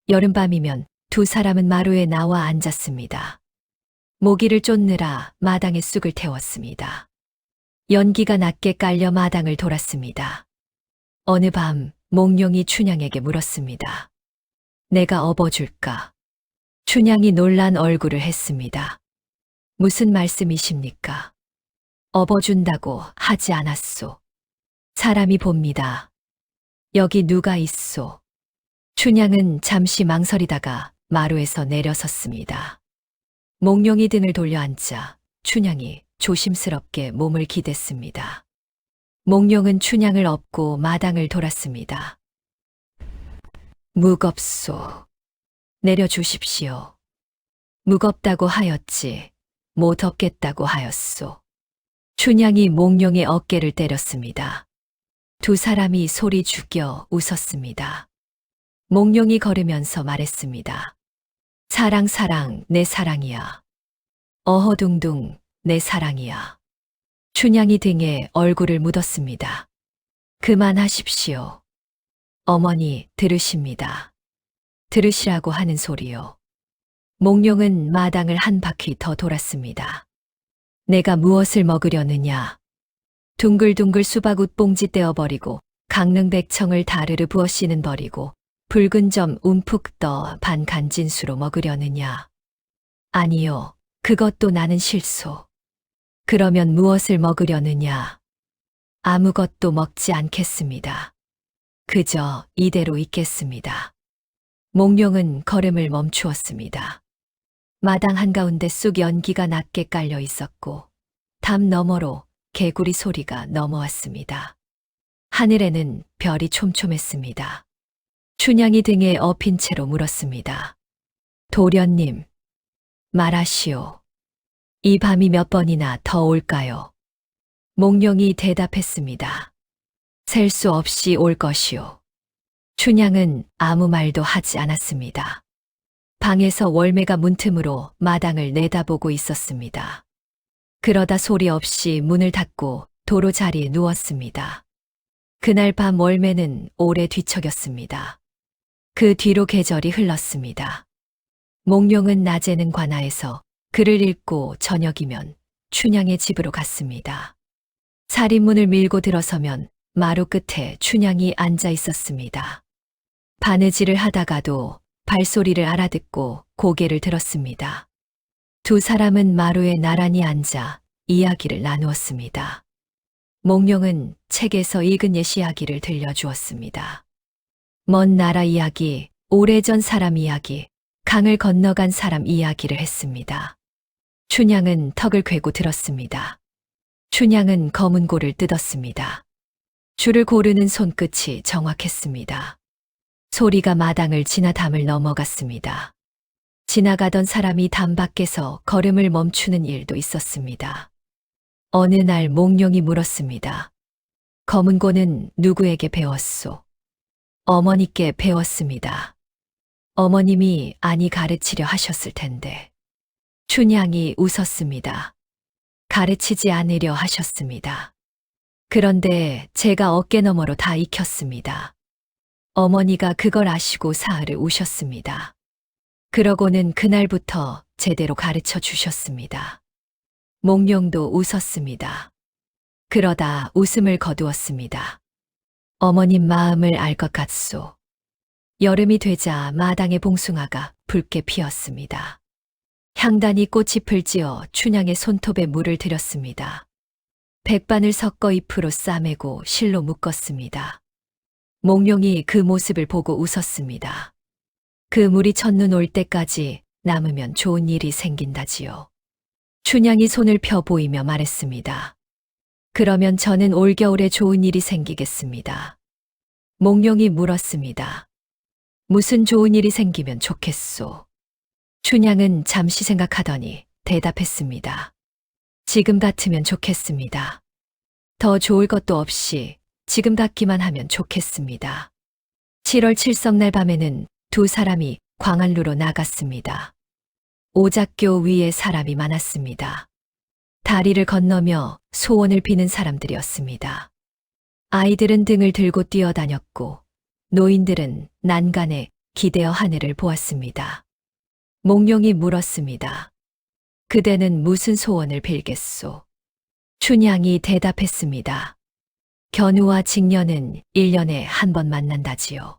여름밤이면 두 사람은 마루에 나와 앉았습니다. 모기를 쫓느라 마당에 쑥을 태웠습니다. 연기가 낮게 깔려 마당을 돌았습니다. 어느 밤 몽룡이 춘향에게 물었습니다. 내가 업어줄까? 춘향이 놀란 얼굴을 했습니다. 무슨 말씀이십니까? 업어준다고 하지 않았소. 사람이 봅니다. 여기 누가 있소? 춘향은 잠시 망설이다가 마루에서 내려섰습니다. 몽룡이 등을 돌려앉자 춘향이 조심스럽게 몸을 기댔습니다. 몽룡은 춘향을 업고 마당을 돌았습니다. 무겁소. 내려주십시오. 무겁다고 하였지 못 업겠다고 하였소. 춘향이 몽룡의 어깨를 때렸습니다. 두 사람이 소리 죽여 웃었습니다. 몽룡이 걸으면서 말했습니다. 사랑 사랑 내 사랑이야. 어허둥둥 내 사랑이야. 춘향이 등에 얼굴을 묻었습니다. 그만하십시오. 어머니 들으십니다. 들으시라고 하는 소리요. 몽룡은 마당을 한 바퀴 더 돌았습니다. 내가 무엇을 먹으려느냐. 둥글둥글 수박웃 봉지 떼어버리고 강릉백청을 다르르 부어 씨는 버리고 붉은 점 움푹 떠 반 간진수로 먹으려느냐. 아니요. 그것도 나는 싫소. 그러면 무엇을 먹으려느냐. 아무것도 먹지 않겠습니다. 그저 이대로 있겠습니다. 몽룡은 걸음을 멈추었습니다. 마당 한가운데 쑥 연기가 낮게 깔려 있었고 담 너머로 개구리 소리가 넘어왔습니다. 하늘에는 별이 촘촘했습니다. 춘향이 등에 엎인 채로 물었습니다. 도련님, 말하시오. 이 밤이 몇 번이나 더 올까요? 몽룡이 대답했습니다. 셀 수 없이 올 것이오. 춘향은 아무 말도 하지 않았습니다. 방에서 월매가 문틈으로 마당을 내다보고 있었습니다. 그러다 소리 없이 문을 닫고 도로 자리에 누웠습니다. 그날 밤 월매는 오래 뒤척였습니다. 그 뒤로 계절이 흘렀습니다. 몽룡은 낮에는 관아에서 글을 읽고 저녁이면 춘향의 집으로 갔습니다. 살인문을 밀고 들어서면 마루 끝에 춘향이 앉아 있었습니다. 바느질을 하다가도 발소리를 알아듣고 고개를 들었습니다. 두 사람은 마루에 나란히 앉아 이야기를 나누었습니다. 몽룡은 책에서 읽은 옛 이야기를 들려주었습니다. 먼 나라 이야기, 오래전 사람 이야기, 강을 건너간 사람 이야기를 했습니다. 춘향은 턱을 괴고 들었습니다. 춘향은 검은 고를 뜯었습니다. 줄을 고르는 손끝이 정확했습니다. 소리가 마당을 지나 담을 넘어갔습니다. 지나가던 사람이 담 밖에서 걸음을 멈추는 일도 있었습니다. 어느 날 몽룡이 물었습니다. 검은 고는 누구에게 배웠소? 어머니께 배웠습니다. 어머님이 아니 가르치려 하셨을 텐데. 춘향이 웃었습니다. 가르치지 않으려 하셨습니다. 그런데 제가 어깨너머로 다 익혔습니다. 어머니가 그걸 아시고 사흘을 우셨습니다. 그러고는 그날부터 제대로 가르쳐 주셨습니다. 몽룡도 웃었습니다. 그러다 웃음을 거두었습니다. 어머님 마음을 알 것 같소. 여름이 되자 마당에 봉숭아가 붉게 피었습니다. 향단이 꽃잎을 찌어 춘향의 손톱에 물을 들였습니다. 백반을 섞어 잎으로 싸매고 실로 묶었습니다. 몽룡이 그 모습을 보고 웃었습니다. 그 물이 첫눈 올 때까지 남으면 좋은 일이 생긴다지요. 춘향이 손을 펴 보이며 말했습니다. 그러면 저는 올겨울에 좋은 일이 생기겠습니다. 몽룡이 물었습니다. 무슨 좋은 일이 생기면 좋겠소? 춘향은 잠시 생각하더니 대답했습니다. 지금 같으면 좋겠습니다. 더 좋을 것도 없이 지금 같기만 하면 좋겠습니다. 7월 칠성날 밤에는 두 사람이 광안루로 나갔습니다. 오작교 위에 사람이 많았습니다. 다리를 건너며 소원을 비는 사람들이었습니다. 아이들은 등을 들고 뛰어다녔고 노인들은 난간에 기대어 하늘을 보았습니다. 몽룡이 물었습니다. 그대는 무슨 소원을 빌겠소? 춘향이 대답했습니다. 견우와 직녀는 1년에 한 번 만난다지요.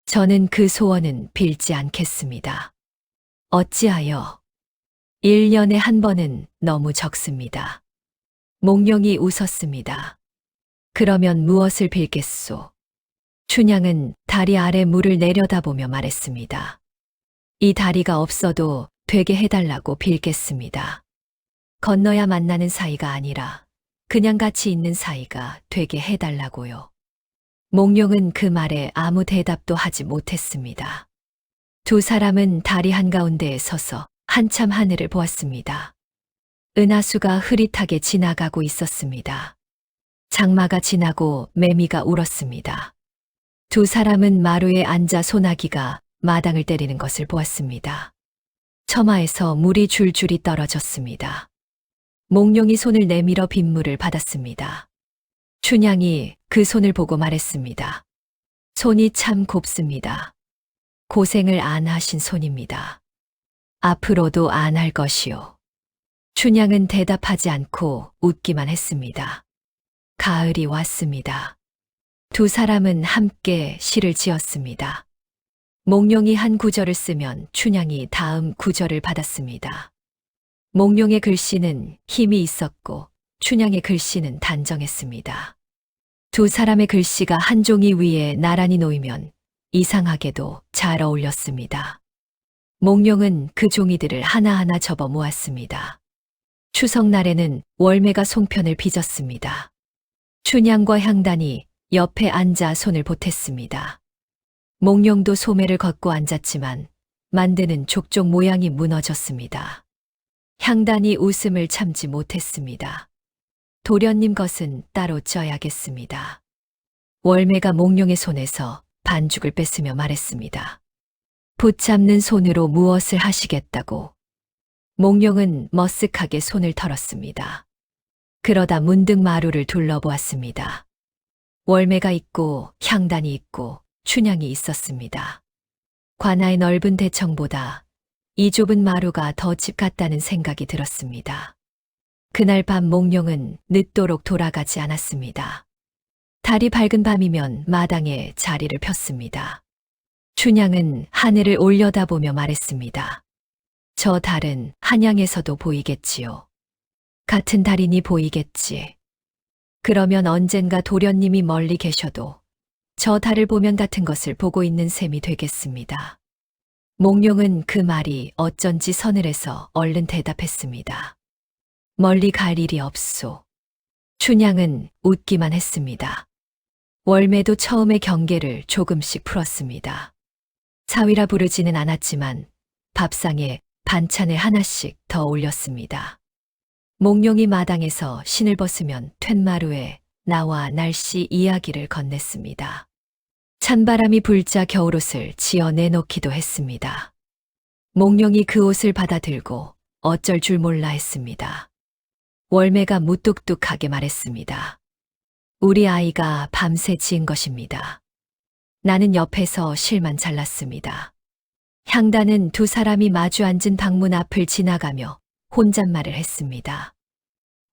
저는 그 소원은 빌지 않겠습니다. 어찌하여? 1년에 한 번은 너무 적습니다. 몽룡이 웃었습니다. 그러면 무엇을 빌겠소? 춘향은 다리 아래 물을 내려다보며 말했습니다. 이 다리가 없어도 되게 해달라고 빌겠습니다. 건너야 만나는 사이가 아니라 그냥 같이 있는 사이가 되게 해달라고요. 몽룡은 그 말에 아무 대답도 하지 못했습니다. 두 사람은 다리 한가운데에 서서 한참 하늘을 보았습니다. 은하수가 흐릿하게 지나가고 있었습니다. 장마가 지나고 매미가 울었습니다. 두 사람은 마루에 앉아 소나기가 마당을 때리는 것을 보았습니다. 처마에서 물이 줄줄이 떨어졌습니다. 몽룡이 손을 내밀어 빗물을 받았습니다. 춘향이 그 손을 보고 말했습니다. 손이 참 곱습니다. 고생을 안 하신 손입니다. 앞으로도 안 할 것이요. 춘향은 대답하지 않고 웃기만 했습니다. 가을이 왔습니다. 두 사람은 함께 시를 지었습니다. 몽룡이 한 구절을 쓰면 춘향이 다음 구절을 받았습니다. 몽룡의 글씨는 힘이 있었고 춘향의 글씨는 단정했습니다. 두 사람의 글씨가 한 종이 위에 나란히 놓이면 이상하게도 잘 어울렸습니다. 몽룡은 그 종이들을 하나하나 접어 모았습니다. 추석날에는 월매가 송편을 빚었습니다. 춘향과 향단이 옆에 앉아 손을 보탰습니다. 몽룡도 소매를 걷고 앉았지만 만드는 족족 모양이 무너졌습니다. 향단이 웃음을 참지 못했습니다. 도련님 것은 따로 쪄야겠습니다. 월매가 몽룡의 손에서 반죽을 뺐으며 말했습니다. 붙잡는 손으로 무엇을 하시겠다고. 몽룡은 머쓱하게 손을 털었습니다. 그러다 문득 마루를 둘러보았습니다. 월매가 있고 향단이 있고 춘향이 있었습니다. 관아의 넓은 대청보다 이 좁은 마루가 더 집 같다는 생각이 들었습니다. 그날 밤 몽룡은 늦도록 돌아가지 않았습니다. 달이 밝은 밤이면 마당에 자리를 폈습니다. 춘향은 하늘을 올려다보며 말했습니다. 저 달은 한양에서도 보이겠지요. 같은 달이니 보이겠지. 그러면 언젠가 도련님이 멀리 계셔도 저 달을 보면 같은 것을 보고 있는 셈이 되겠습니다. 몽룡은 그 말이 어쩐지 서늘해서 얼른 대답했습니다. 멀리 갈 일이 없소. 춘향은 웃기만 했습니다. 월매도 처음에 경계를 조금씩 풀었습니다. 사위라 부르지는 않았지만 밥상에 반찬을 하나씩 더 올렸습니다. 몽룡이 마당에서 신을 벗으면 툇마루에 나와 날씨 이야기를 건넸습니다. 찬바람이 불자 겨울옷을 지어 내놓기도 했습니다. 몽룡이 그 옷을 받아들고 어쩔 줄 몰라 했습니다. 월매가 무뚝뚝하게 말했습니다. 우리 아이가 밤새 지은 것입니다. 나는 옆에서 실만 잘랐습니다. 향단은 두 사람이 마주 앉은 방문 앞을 지나가며 혼잣말을 했습니다.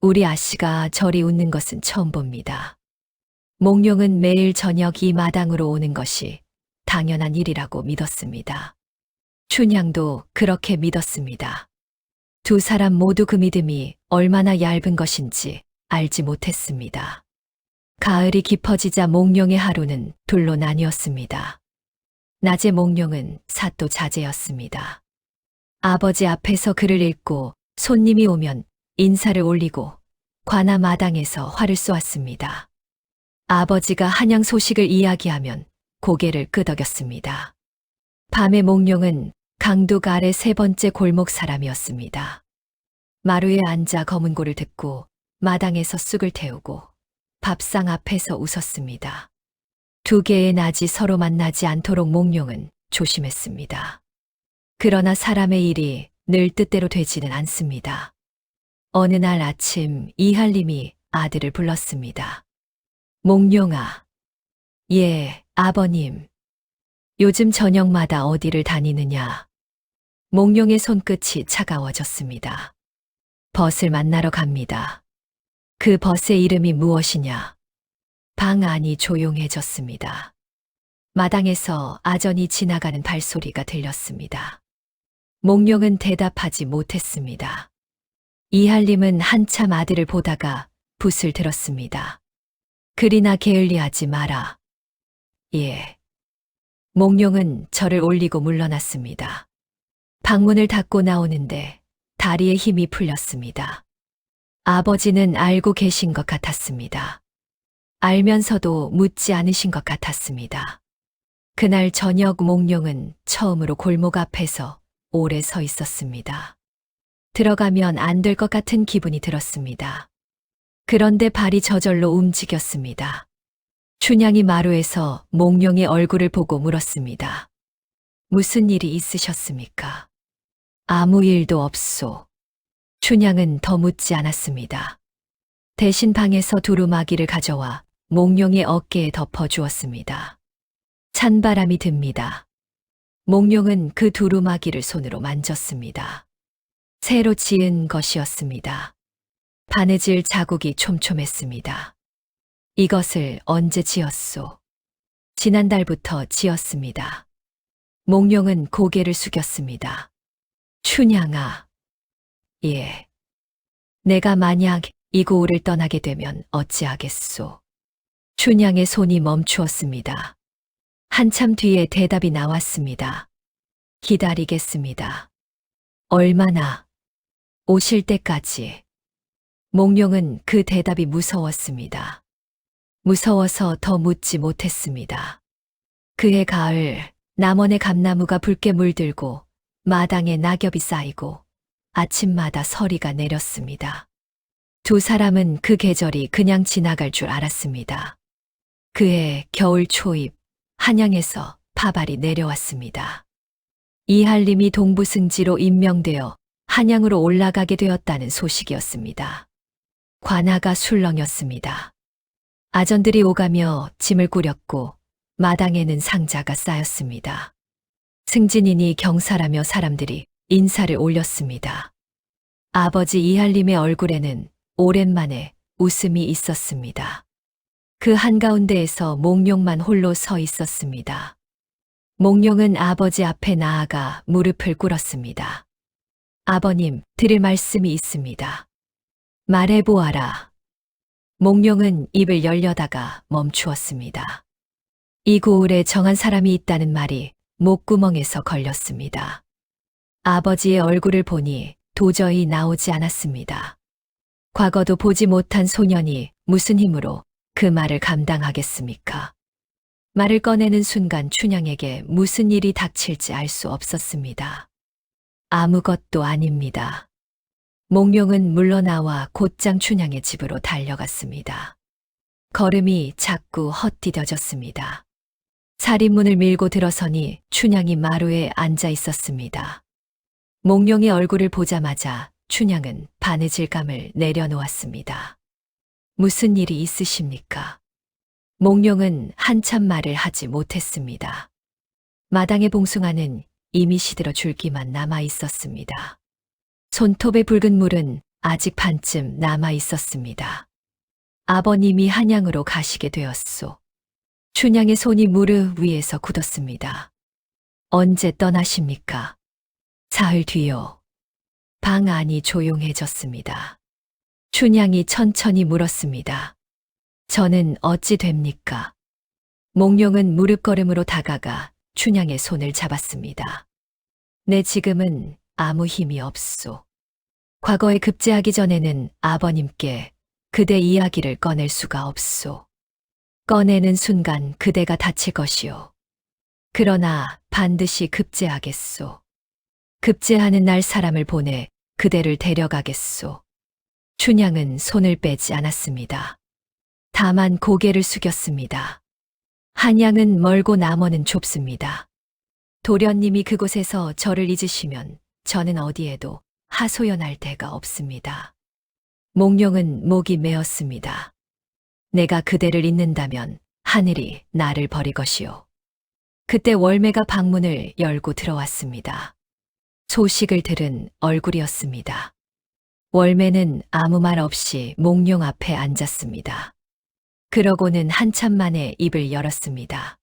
우리 아씨가 저리 웃는 것은 처음 봅니다. 몽룡은 매일 저녁 이 마당으로 오는 것이 당연한 일이라고 믿었습니다. 춘향도 그렇게 믿었습니다. 두 사람 모두 그 믿음이 얼마나 얇은 것인지 알지 못했습니다. 가을이 깊어지자 몽룡의 하루는 둘로 나뉘었습니다. 낮에 몽룡은 사또 자제였습니다. 아버지 앞에서 글을 읽고 손님이 오면 인사를 올리고 관아 마당에서 활을 쏘았습니다. 아버지가 한양 소식을 이야기하면 고개를 끄덕였습니다. 밤에 몽룡은 강둑 아래 세 번째 골목 사람이었습니다. 마루에 앉아 검은고를 듣고 마당에서 쑥을 태우고 밥상 앞에서 웃었습니다. 두 개의 낮이 서로 만나지 않도록 몽룡은 조심했습니다. 그러나 사람의 일이 늘 뜻대로 되지는 않습니다. 어느 날 아침 이할림이 아들을 불렀습니다. 몽룡아. 예, 아버님. 요즘 저녁마다 어디를 다니느냐? 몽룡의 손끝이 차가워졌습니다. 벗을 만나러 갑니다. 그 벗의 이름이 무엇이냐? 방 안이 조용해졌습니다. 마당에서 아전이 지나가는 발소리가 들렸습니다. 몽룡은 대답하지 못했습니다. 이할림은 한참 아들을 보다가 붓을 들었습니다. 그리나 게을리하지 마라. 예. 몽룡은 절을 올리고 물러났습니다. 방문을 닫고 나오는데 다리에 힘이 풀렸습니다. 아버지는 알고 계신 것 같았습니다. 알면서도 묻지 않으신 것 같았습니다. 그날 저녁 몽룡은 처음으로 골목 앞에서 오래 서 있었습니다. 들어가면 안 될 것 같은 기분이 들었습니다. 그런데 발이 저절로 움직였습니다. 춘향이 마루에서 몽룡의 얼굴을 보고 물었습니다. 무슨 일이 있으셨습니까? 아무 일도 없소. 춘향은 더 묻지 않았습니다. 대신 방에서 두루마기를 가져와 몽룡의 어깨에 덮어 주었습니다. 찬바람이 듭니다. 몽룡은 그 두루마기를 손으로 만졌습니다. 새로 지은 것이었습니다. 바느질 자국이 촘촘했습니다. 이것을 언제 지었소? 지난달부터 지었습니다. 몽룡은 고개를 숙였습니다. 춘향아. 예. 내가 만약 이 고을을 떠나게 되면 어찌하겠소? 춘향의 손이 멈추었습니다. 한참 뒤에 대답이 나왔습니다. 기다리겠습니다. 얼마나? 오실 때까지. 몽룡은 그 대답이 무서웠습니다. 무서워서 더 묻지 못했습니다. 그해 가을, 남원의 감나무가 붉게 물들고 마당에 낙엽이 쌓이고 아침마다 서리가 내렸습니다. 두 사람은 그 계절이 그냥 지나갈 줄 알았습니다. 그해 겨울 초입, 한양에서 파발이 내려왔습니다. 이할림이 동부승지로 임명되어 한양으로 올라가게 되었다는 소식이었습니다. 관아가 술렁였습니다. 아전들이 오가며 짐을 꾸렸고 마당에는 상자가 쌓였습니다. 승진이니 경사라며 사람들이 인사를 올렸습니다. 아버지 이할림의 얼굴에는 오랜만에 웃음이 있었습니다. 그 한가운데에서 몽룡만 홀로 서 있었습니다. 몽룡은 아버지 앞에 나아가 무릎을 꿇었습니다. 아버님, 드릴 말씀이 있습니다. 말해보아라. 몽룡은 입을 열려다가 멈추었습니다. 이 고을에 정한 사람이 있다는 말이 목구멍에서 걸렸습니다. 아버지의 얼굴을 보니 도저히 나오지 않았습니다. 과거도 보지 못한 소년이 무슨 힘으로 그 말을 감당하겠습니까? 말을 꺼내는 순간 춘향에게 무슨 일이 닥칠지 알 수 없었습니다. 아무것도 아닙니다. 몽룡은 물러나와 곧장 춘향의 집으로 달려갔습니다. 걸음이 자꾸 헛디뎌졌습니다. 살인문을 밀고 들어서니 춘향이 마루에 앉아 있었습니다. 몽룡의 얼굴을 보자마자 춘향은 바느질감을 내려놓았습니다. 무슨 일이 있으십니까? 몽룡은 한참 말을 하지 못했습니다. 마당의 봉숭아는 이미 시들어 줄기만 남아 있었습니다. 손톱의 붉은 물은 아직 반쯤 남아 있었습니다. 아버님이 한양으로 가시게 되었소. 춘향의 손이 무릎 위에서 굳었습니다. 언제 떠나십니까? 사흘 뒤요. 방 안이 조용해졌습니다. 춘향이 천천히 물었습니다. 저는 어찌 됩니까? 몽룡은 무릎걸음으로 다가가 춘향의 손을 잡았습니다. 내 지금은 아무 힘이 없소. 과거에 급제하기 전에는 아버님께 그대 이야기를 꺼낼 수가 없소. 꺼내는 순간 그대가 다칠 것이오. 그러나 반드시 급제하겠소. 급제하는 날 사람을 보내 그대를 데려가겠소. 춘향은 손을 빼지 않았습니다. 다만 고개를 숙였습니다. 한양은 멀고 남원은 좁습니다. 도련님이 그곳에서 저를 잊으시면 저는 어디에도 하소연할 데가 없습니다. 몽룡은 목이 메었습니다. 내가 그대를 잊는다면 하늘이 나를 버릴 것이오. 그때 월매가 방문을 열고 들어왔습니다. 소식을 들은 얼굴이었습니다. 월매는 아무 말 없이 몽룡 앞에 앉았습니다. 그러고는 한참 만에 입을 열었습니다.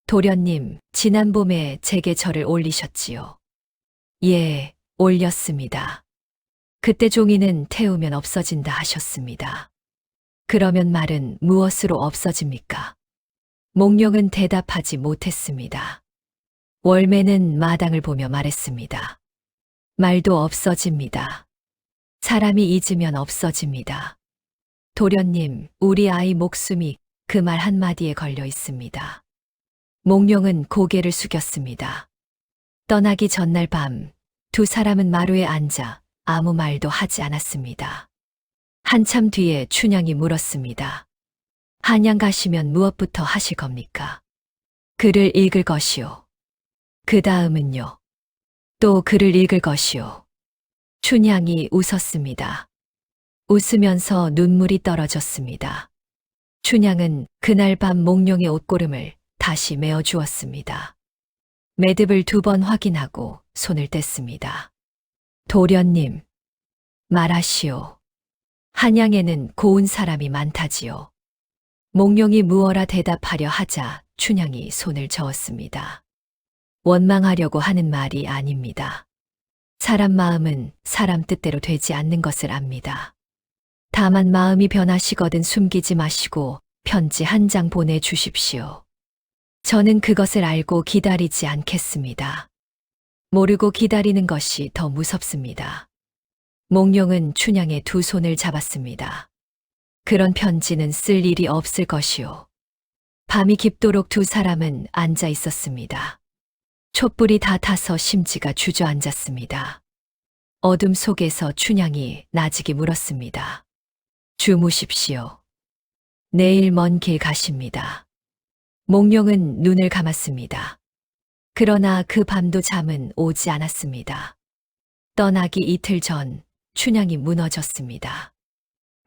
도련님, 지난 봄에 제게 절을 올리셨지요. 예, 올렸습니다. 그때 종이는 태우면 없어진다 하셨습니다. 그러면 말은 무엇으로 없어집니까? 몽룡은 대답하지 못했습니다. 월매는 마당을 보며 말했습니다. 말도 없어집니다. 사람이 잊으면 없어집니다. 도련님, 우리 아이 목숨이 그 말 한마디에 걸려 있습니다. 몽룡은 고개를 숙였습니다. 떠나기 전날 밤, 두 사람은 마루에 앉아 아무 말도 하지 않았습니다. 한참 뒤에 춘향이 물었습니다. 한양 가시면 무엇부터 하실 겁니까? 글을 읽을 것이요. 그 다음은요. 또 글을 읽을 것이요. 춘향이 웃었습니다. 웃으면서 눈물이 떨어졌습니다. 춘향은 그날 밤 몽룡의 옷고름을 다시 메어 주었습니다. 매듭을 2번 확인하고 손을 뗐습니다. 도련님, 말하시오. 한양에는 고운 사람이 많다지요. 몽룡이 무어라 대답하려 하자 춘향이 손을 저었습니다. 원망하려고 하는 말이 아닙니다. 사람 마음은 사람 뜻대로 되지 않는 것을 압니다. 다만 마음이 변하시거든 숨기지 마시고 편지 한 장 보내주십시오. 저는 그것을 알고 기다리지 않겠습니다. 모르고 기다리는 것이 더 무섭습니다. 몽룡은 춘향의 2 손을 잡았습니다. 그런 편지는 쓸 일이 없을 것이오. 밤이 깊도록 2 사람은 앉아 있었습니다. 촛불이 다 타서 심지가 주저앉았습니다. 어둠 속에서 춘향이 나직이 물었습니다. 주무십시오. 내일 먼 길 가십니다. 몽룡은 눈을 감았습니다. 그러나 그 밤도 잠은 오지 않았습니다. 떠나기 이틀 전 춘향이 무너졌습니다.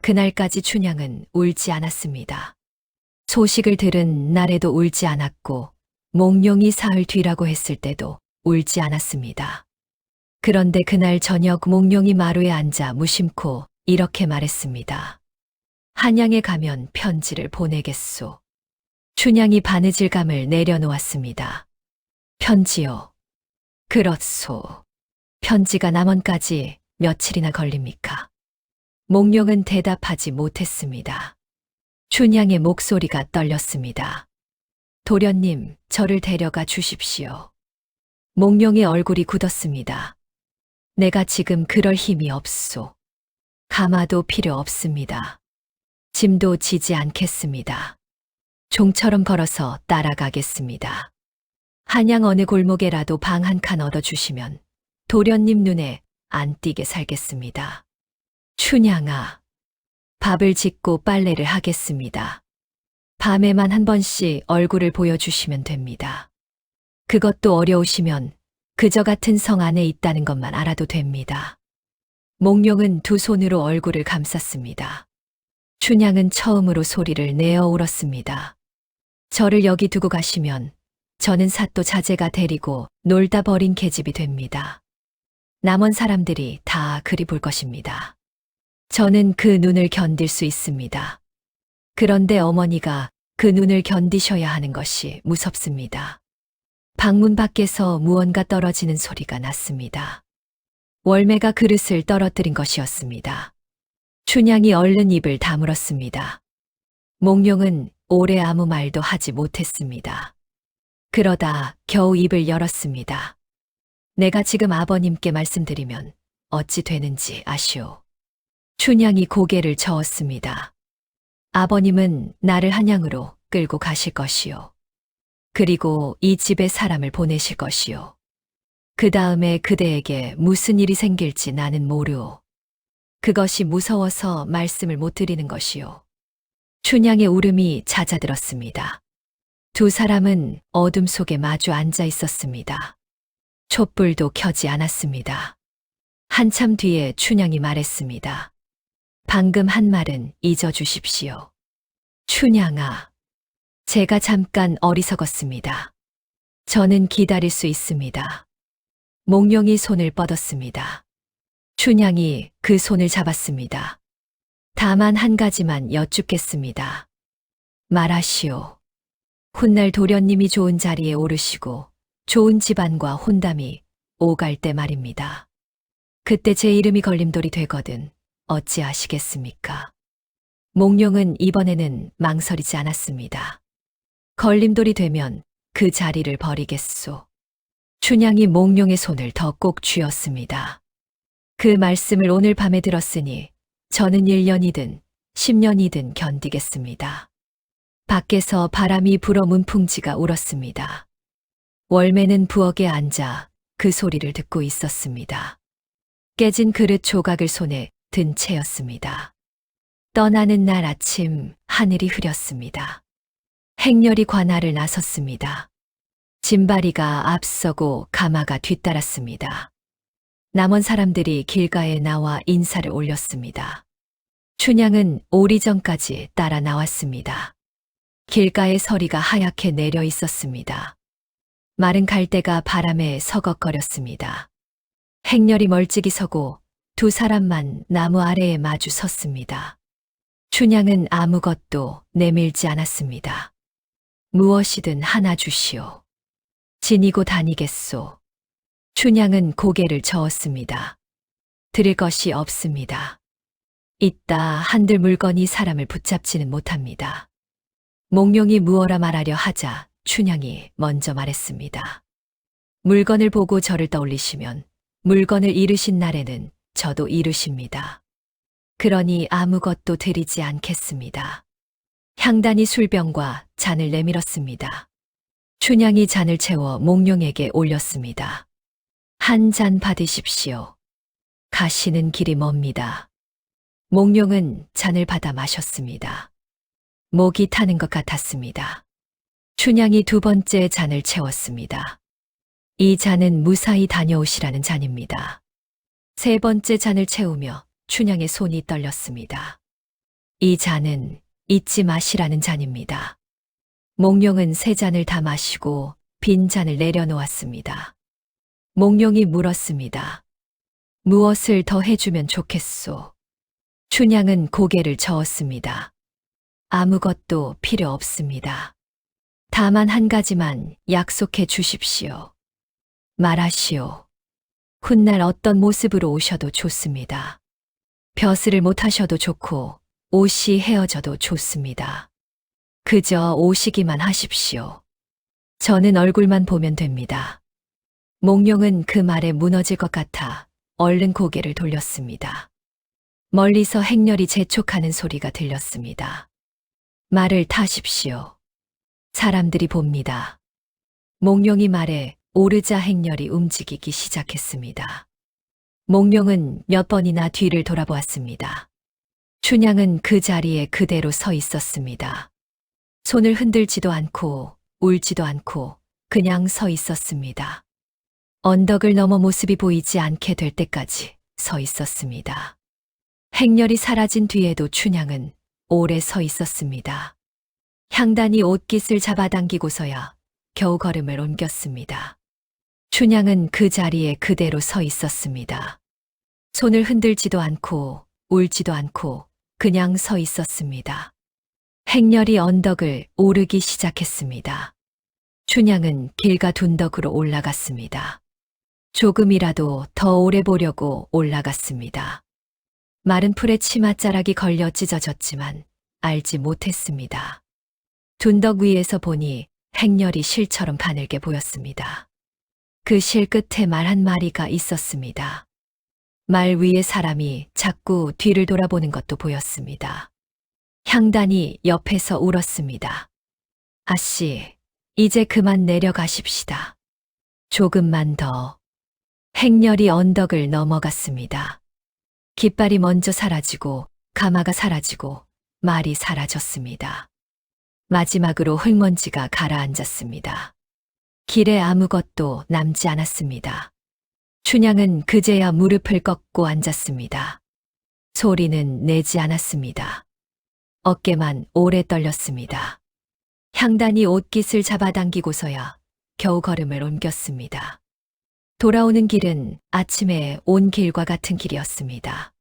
그날까지 춘향은 울지 않았습니다. 소식을 들은 날에도 울지 않았고 몽룡이 사흘 뒤라고 했을 때도 울지 않았습니다. 그런데 그날 저녁 몽룡이 마루에 앉아 무심코 이렇게 말했습니다. 한양에 가면 편지를 보내겠소. 춘향이 바느질감을 내려놓았습니다. 편지요. 그렇소. 편지가 남원까지 며칠이나 걸립니까? 몽룡은 대답하지 못했습니다. 춘향의 목소리가 떨렸습니다. 도련님, 저를 데려가 주십시오. 몽룡의 얼굴이 굳었습니다. 내가 지금 그럴 힘이 없소. 가마도 필요 없습니다. 짐도 지지 않겠습니다. 종처럼 걸어서 따라가겠습니다. 한양 어느 골목에라도 방 한 칸 얻어주시면 도련님 눈에 안 띄게 살겠습니다. 춘향아, 밥을 짓고 빨래를 하겠습니다. 밤에만 한 번씩 얼굴을 보여주시면 됩니다. 그것도 어려우시면 그저 같은 성 안에 있다는 것만 알아도 됩니다. 몽룡은 2 손으로 얼굴을 감쌌습니다. 춘향은 처음으로 소리를 내어 울었습니다. 저를 여기 두고 가시면 저는 사또 자제가 데리고 놀다 버린 계집이 됩니다. 남은 사람들이 다 그리 볼 것입니다. 저는 그 눈을 견딜 수 있습니다. 그런데 어머니가 그 눈을 견디셔야 하는 것이 무섭습니다. 방문 밖에서 무언가 떨어지는 소리가 났습니다. 월매가 그릇을 떨어뜨린 것이었습니다. 춘향이 얼른 입을 다물었습니다. 몽룡은 오래 아무 말도 하지 못했습니다. 그러다 겨우 입을 열었습니다. 내가 지금 아버님께 말씀드리면 어찌 되는지 아시오. 춘향이 고개를 저었습니다. 아버님은 나를 한양으로 끌고 가실 것이요. 그리고 이 집에 사람을 보내실 것이요. 그 다음에 그대에게 무슨 일이 생길지 나는 모르오. 그것이 무서워서 말씀을 못 드리는 것이요. 춘향의 울음이 잦아들었습니다. 두 사람은 어둠 속에 마주 앉아 있었습니다. 촛불도 켜지 않았습니다. 한참 뒤에 춘향이 말했습니다. 방금 한 말은 잊어주십시오. 춘향아, 제가 잠깐 어리석었습니다. 저는 기다릴 수 있습니다. 몽룡이 손을 뻗었습니다. 춘향이 그 손을 잡았습니다. 다만 한 가지만 여쭙겠습니다. 말하시오. 훗날 도련님이 좋은 자리에 오르시고 좋은 집안과 혼담이 오갈 때 말입니다. 그때 제 이름이 걸림돌이 되거든 어찌 아시겠습니까? 몽룡은 이번에는 망설이지 않았습니다. 걸림돌이 되면 그 자리를 버리겠소. 춘향이 몽룡의 손을 더 꼭 쥐었습니다. 그 말씀을 오늘 밤에 들었으니 저는 1년이든 10년이든 견디겠습니다. 밖에서 바람이 불어 문풍지가 울었습니다. 월매는 부엌에 앉아 그 소리를 듣고 있었습니다. 깨진 그릇 조각을 손에 든 채였습니다. 떠나는 날 아침 하늘이 흐렸습니다. 행렬이 관할을 나섰습니다. 진바리가 앞서고 가마가 뒤따랐습니다. 남은 사람들이 길가에 나와 인사를 올렸습니다. 춘향은 오리전까지 따라 나왔습니다. 길가에 서리가 하얗게 내려 있었습니다. 마른 갈대가 바람에 서걱거렸습니다. 행렬이 멀찍이 서고 두 사람만 나무 아래에 마주 섰습니다. 춘향은 아무것도 내밀지 않았습니다. 무엇이든 하나 주시오. 지니고 다니겠소. 춘향은 고개를 저었습니다. 드릴 것이 없습니다. 있다 한들 물건이 사람을 붙잡지는 못합니다. 몽룡이 무어라 말하려 하자 춘향이 먼저 말했습니다. 물건을 보고 저를 떠올리시면 물건을 잃으신 날에는 저도 잃으십니다. 그러니 아무것도 드리지 않겠습니다. 향단이 술병과 잔을 내밀었습니다. 춘향이 잔을 채워 몽룡에게 올렸습니다. 한 잔 받으십시오. 가시는 길이 멉니다. 몽룡은 잔을 받아 마셨습니다. 목이 타는 것 같았습니다. 춘향이 두 번째 잔을 채웠습니다. 이 잔은 무사히 다녀오시라는 잔입니다. 세 번째 잔을 채우며 춘향의 손이 떨렸습니다. 이 잔은 잊지 마시라는 잔입니다. 몽룡은 세 잔을 다 마시고 빈 잔을 내려놓았습니다. 몽룡이 물었습니다. 무엇을 더 해주면 좋겠소? 춘향은 고개를 저었습니다. 아무것도 필요 없습니다. 다만 한 가지만 약속해 주십시오. 말하시오. 훗날 어떤 모습으로 오셔도 좋습니다. 벼슬을 못하셔도 좋고 옷이 헤어져도 좋습니다. 그저 오시기만 하십시오. 저는 얼굴만 보면 됩니다. 몽룡은 그 말에 무너질 것 같아 얼른 고개를 돌렸습니다. 멀리서 행렬이 재촉하는 소리가 들렸습니다. 말을 타십시오. 사람들이 봅니다. 몽룡이 말에 오르자 행렬이 움직이기 시작했습니다. 몽룡은 몇 번이나 뒤를 돌아보았습니다. 춘향은 그 자리에 그대로 서 있었습니다. 손을 흔들지도 않고 울지도 않고 그냥 서 있었습니다. 언덕을 넘어 모습이 보이지 않게 될 때까지 서 있었습니다. 행렬이 사라진 뒤에도 춘향은 오래 서 있었습니다. 향단이 옷깃을 잡아당기고서야 겨우 걸음을 옮겼습니다. 춘향은 그 자리에 그대로 서 있었습니다. 손을 흔들지도 않고 울지도 않고 그냥 서 있었습니다. 행렬이 언덕을 오르기 시작했습니다. 춘향은 길가 둔덕으로 올라갔습니다. 조금이라도 더 오래 보려고 올라갔습니다. 마른 풀에 치맛자락이 걸려 찢어졌지만 알지 못했습니다. 둔덕 위에서 보니 행렬이 실처럼 가늘게 보였습니다. 그 실 끝에 말 한 마리가 있었습니다. 말 위에 사람이 자꾸 뒤를 돌아보는 것도 보였습니다. 향단이 옆에서 울었습니다. 아씨, 이제 그만 내려가십시다. 조금만 더. 행렬이 언덕을 넘어갔습니다. 깃발이 먼저 사라지고 가마가 사라지고 말이 사라졌습니다. 마지막으로 흙먼지가 가라앉았습니다. 길에 아무것도 남지 않았습니다. 춘향은 그제야 무릎을 꺾고 앉았습니다. 소리는 내지 않았습니다. 어깨만 오래 떨렸습니다. 향단이 옷깃을 잡아당기고서야 겨우 걸음을 옮겼습니다. 돌아오는 길은 아침에 온 길과 같은 길이었습니다.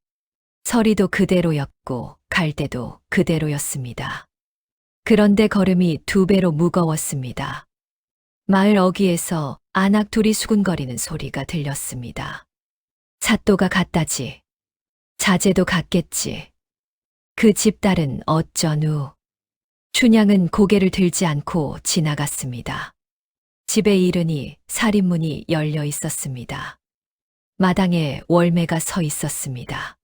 서리도 그대로였고 갈대도 그대로였습니다. 그런데 걸음이 2배로 무거웠습니다. 마을 어귀에서 안악 둘이 수군거리는 소리가 들렸습니다. 삿도가 갔다지. 자제도 갔겠지. 그 집 딸은 어쩌누. 춘향은 고개를 들지 않고 지나갔습니다. 집에 이르니 살인문이 열려 있었습니다. 마당에 월매가 서 있었습니다.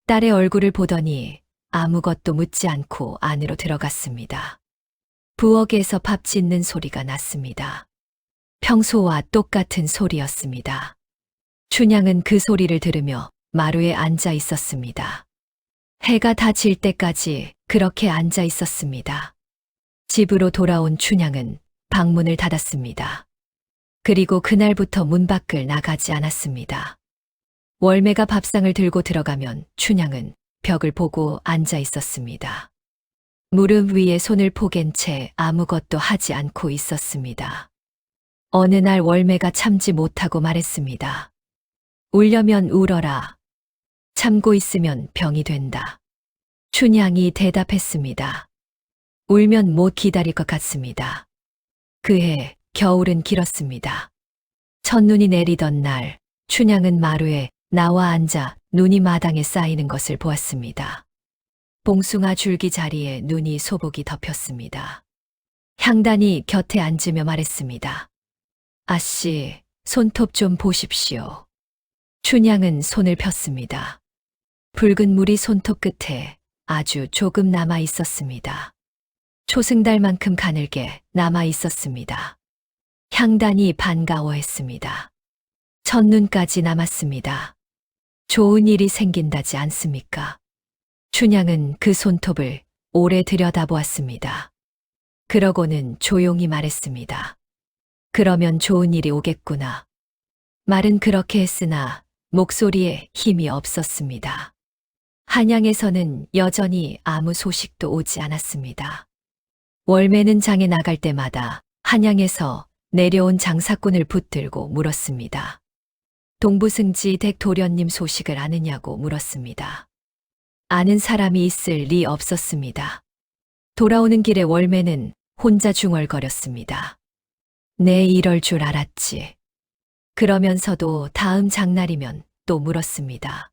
딸의 얼굴을 보더니 아무것도 묻지 않고 안으로 들어갔습니다. 부엌에서 밥 짓는 소리가 났습니다. 평소와 똑같은 소리였습니다. 춘향은 그 소리를 들으며 마루에 앉아 있었습니다. 해가 다 질 때까지 그렇게 앉아 있었습니다. 집으로 돌아온 춘향은 방문을 닫았습니다. 그리고 그날부터 문 밖을 나가지 않았습니다. 월매가 밥상을 들고 들어가면 춘향은 벽을 보고 앉아 있었습니다. 무릎 위에 손을 포갠 채 아무것도 하지 않고 있었습니다. 어느 날 월매가 참지 못하고 말했습니다. 울려면 울어라. 참고 있으면 병이 된다. 춘향이 대답했습니다. 울면 못 기다릴 것 같습니다. 그해 겨울은 길었습니다. 첫눈이 내리던 날 춘향은 마루에 나와 앉아 눈이 마당에 쌓이는 것을 보았습니다. 봉숭아 줄기 자리에 눈이 소복이 덮였습니다. 향단이 곁에 앉으며 말했습니다. 아씨, 손톱 좀 보십시오. 춘향은 손을 폈습니다. 붉은 물이 손톱 끝에 아주 조금 남아 있었습니다. 초승달만큼 가늘게 남아 있었습니다. 향단이 반가워했습니다. 첫눈까지 남았습니다. 좋은 일이 생긴다지 않습니까? 춘향은 그 손톱을 오래 들여다보았습니다. 그러고는 조용히 말했습니다. 그러면 좋은 일이 오겠구나. 말은 그렇게 했으나 목소리에 힘이 없었습니다. 한양에서는 여전히 아무 소식도 오지 않았습니다. 월매는 장에 나갈 때마다 한양에서 내려온 장사꾼을 붙들고 물었습니다. 동부승지 댁도련님 소식을 아느냐고 물었습니다. 아는 사람이 있을 리 없었습니다. 돌아오는 길에 월매는 혼자 중얼거렸습니다. 내 이럴 줄 알았지. 그러면서도 다음 장날이면 또 물었습니다.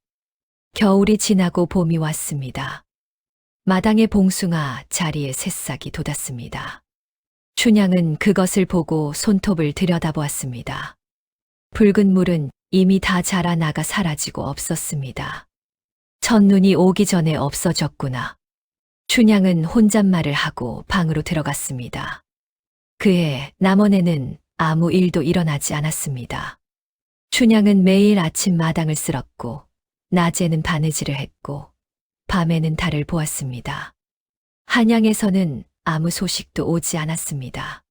겨울이 지나고 봄이 왔습니다. 마당의 봉숭아 자리에 새싹이 돋았습니다. 춘향은 그것을 보고 손톱을 들여다보았습니다. 붉은 물은 이미 다 자라나가 사라지고 없었습니다. 첫눈이 오기 전에 없어졌구나. 춘향은 혼잣말을 하고 방으로 들어갔습니다. 그해 남원에는 아무 일도 일어나지 않았습니다. 춘향은 매일 아침 마당을 쓸었고 낮에는 바느질을 했고 밤에는 달을 보았습니다. 한양에서는 아무 소식도 오지 않았습니다.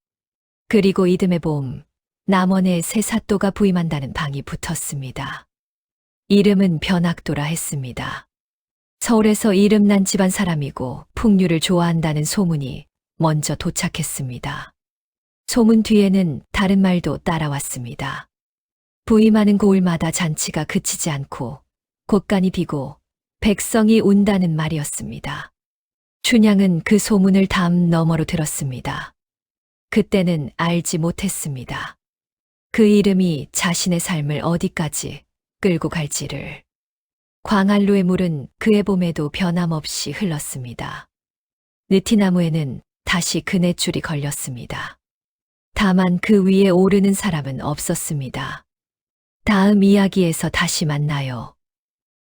그리고 이듬해 봄 남원에 새 사또가 부임한다는 방이 붙었습니다. 이름은 변학도라 했습니다. 서울에서 이름난 집안 사람이고 풍류를 좋아한다는 소문이 먼저 도착했습니다. 소문 뒤에는 다른 말도 따라왔습니다. 부임하는 고을마다 잔치가 그치지 않고 곳간이 비고 백성이 운다는 말이었습니다. 춘향은 그 소문을 담 너머로 들었습니다. 그때는 알지 못했습니다. 그 이름이 자신의 삶을 어디까지 끌고 갈지를. 광안루의 물은 그해 봄에도 변함없이 흘렀습니다. 느티나무에는 다시 그네줄이 걸렸습니다. 다만 그 위에 오르는 사람은 없었습니다. 다음 이야기에서 다시 만나요.